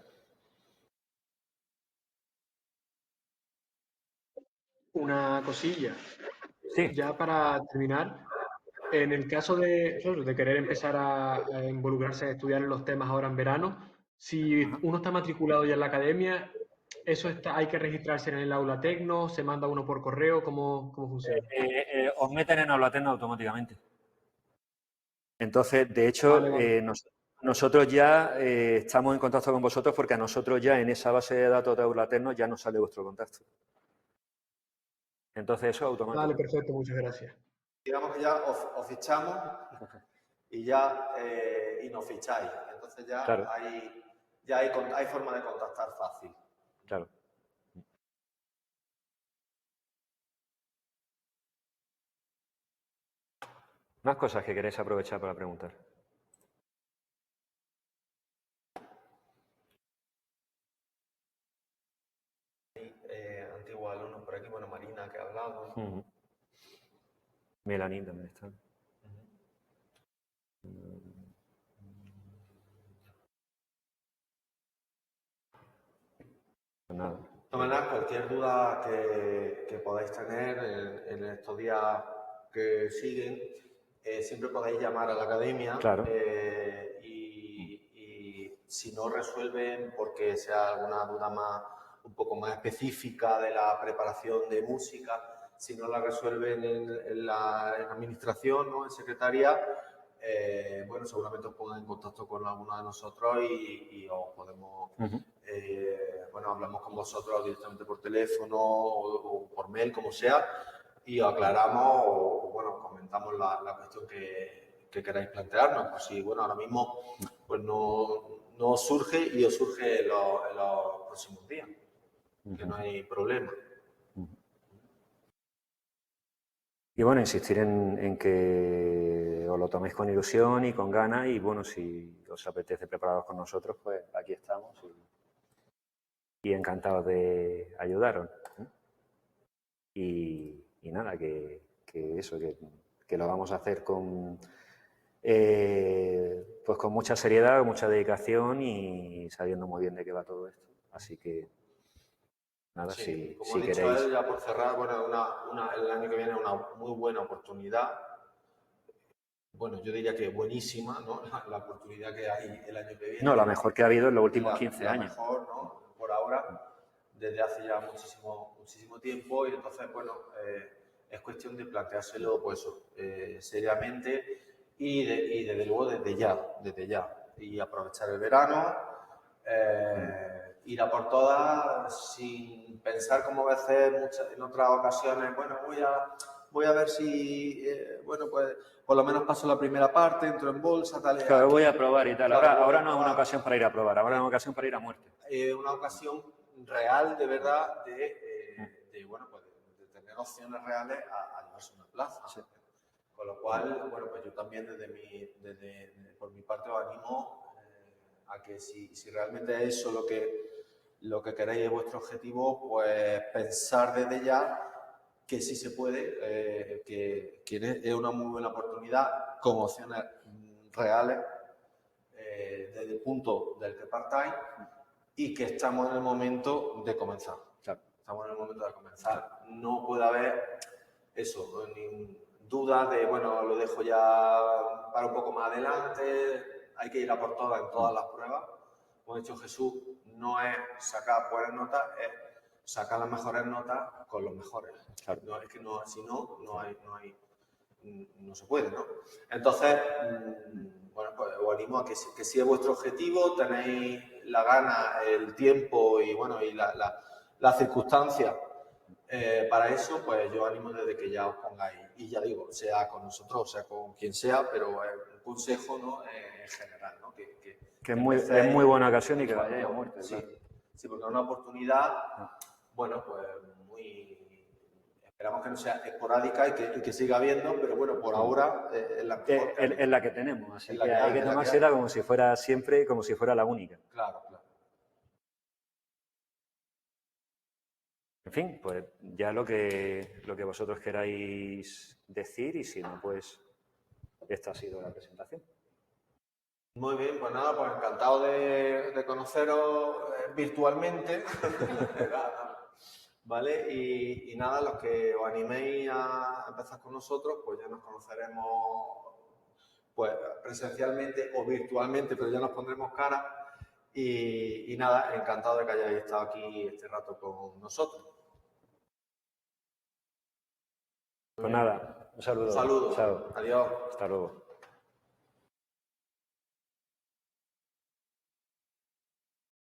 Una cosilla. Sí. Ya para terminar, en el caso de querer empezar a involucrarse a estudiar en los temas ahora en verano, si uno está matriculado ya en la academia, hay que registrarse en el aula tecno, se manda uno por correo, ¿cómo funciona? Os meten en aula tecno automáticamente. Entonces, de hecho, Vale. nosotros ya estamos en contacto con vosotros porque a nosotros ya en esa base de datos de aula tecno ya nos sale vuestro contacto. Entonces, eso es automático. Vale, perfecto, muchas gracias. Digamos que ya os fichamos y nos ficháis. Entonces ya, claro, hay forma de contactar fácil. Claro. Más cosas que queréis aprovechar para preguntar. Antiguos alumnos por aquí, bueno, Marina que ha hablado. Melanie también está. Nada. De todas maneras, cualquier duda que podáis tener en estos días que siguen, siempre podéis llamar a la academia. Claro. Y si no resuelven porque sea alguna duda un poco más específica de la preparación de música, si no la resuelven en la administración, ¿no? En secretaría, bueno, seguramente os pongan en contacto con alguno de nosotros y os podemos... bueno, hablamos con vosotros directamente por teléfono o por mail, como sea, y aclaramos o bueno, comentamos la cuestión que queráis plantearnos. Pues sí, bueno, ahora mismo pues no surge y os surge en los próximos días, que no hay problema. Y bueno, insistir en que os lo toméis con ilusión y con ganas y bueno, si os apetece prepararos con nosotros, pues aquí estamos y encantados de ayudaros. Y nada, que lo vamos a hacer pues con mucha seriedad, con mucha dedicación y sabiendo muy bien de qué va todo esto. Así que nada, Sí, como si ha dicho queréis. él, ya por cerrar, bueno, el año que viene es una muy buena oportunidad. Bueno, yo diría que buenísima, ¿no? La oportunidad que hay el año que viene. No, la mejor que ha habido en los últimos 15 años. La mejor, ¿no? Por ahora, desde hace ya muchísimo tiempo y entonces, bueno, es cuestión de planteárselo, pues seriamente y desde luego desde ya. Y aprovechar el verano, ir a por todas sin pensar como a veces en otras ocasiones, bueno, voy a ver si, bueno, pues por lo menos paso la primera parte, entro en bolsa, tal. Claro, aquí, voy a probar y tal. claro, Ahora no es una ocasión para ir a probar, ahora es una ocasión para ir a muerte. Una ocasión real, de verdad, bueno, pues de tener opciones reales a llevarse una plaza. Sí. Con lo cual, bueno, pues yo también por mi parte os animo a que si realmente es eso lo que queréis es vuestro objetivo, pues pensar desde ya que sí se puede, que es una muy buena oportunidad con opciones reales desde el punto del que partáis y que estamos en el momento de comenzar. Claro. Estamos en el momento de comenzar. No puede haber eso, ni duda de, bueno, lo dejo ya para un poco más adelante, hay que ir a por todas en todas las pruebas. Como ha dicho Jesús, no es sacar buenas notas, es sacar las mejores notas con los mejores. Claro. No, es que si no se puede, ¿no? Entonces, bueno, pues os animo a que si es vuestro objetivo, tenéis la gana, el tiempo y, bueno, y las circunstancias para eso, pues yo animo desde que ya os pongáis. Y ya digo, sea con nosotros, o sea con quien sea, pero un consejo, ¿no? En general, ¿no? Que es muy buena ocasión y que vayáis a muerte. Sí, Claro. sí, porque es una oportunidad, bueno, pues esperamos que no sea esporádica y que siga habiendo, pero bueno, por ahora es la mejor. Es la que tenemos, así Es la que que hay hay, que es la que tomársela hay. como si fuera siempre, como si fuera la única. Claro. En fin, pues ya lo que vosotros queráis decir y si no, pues esta ha sido la presentación. Muy bien, pues nada, pues encantado de conoceros virtualmente, ¿vale? Y nada, los que os animéis a empezar con nosotros, pues ya nos conoceremos pues presencialmente o virtualmente, pero ya nos pondremos cara. Y nada, encantado de que hayáis estado aquí este rato con nosotros. Pues nada, un saludo. Un saludo. Chao. Adiós. Hasta luego.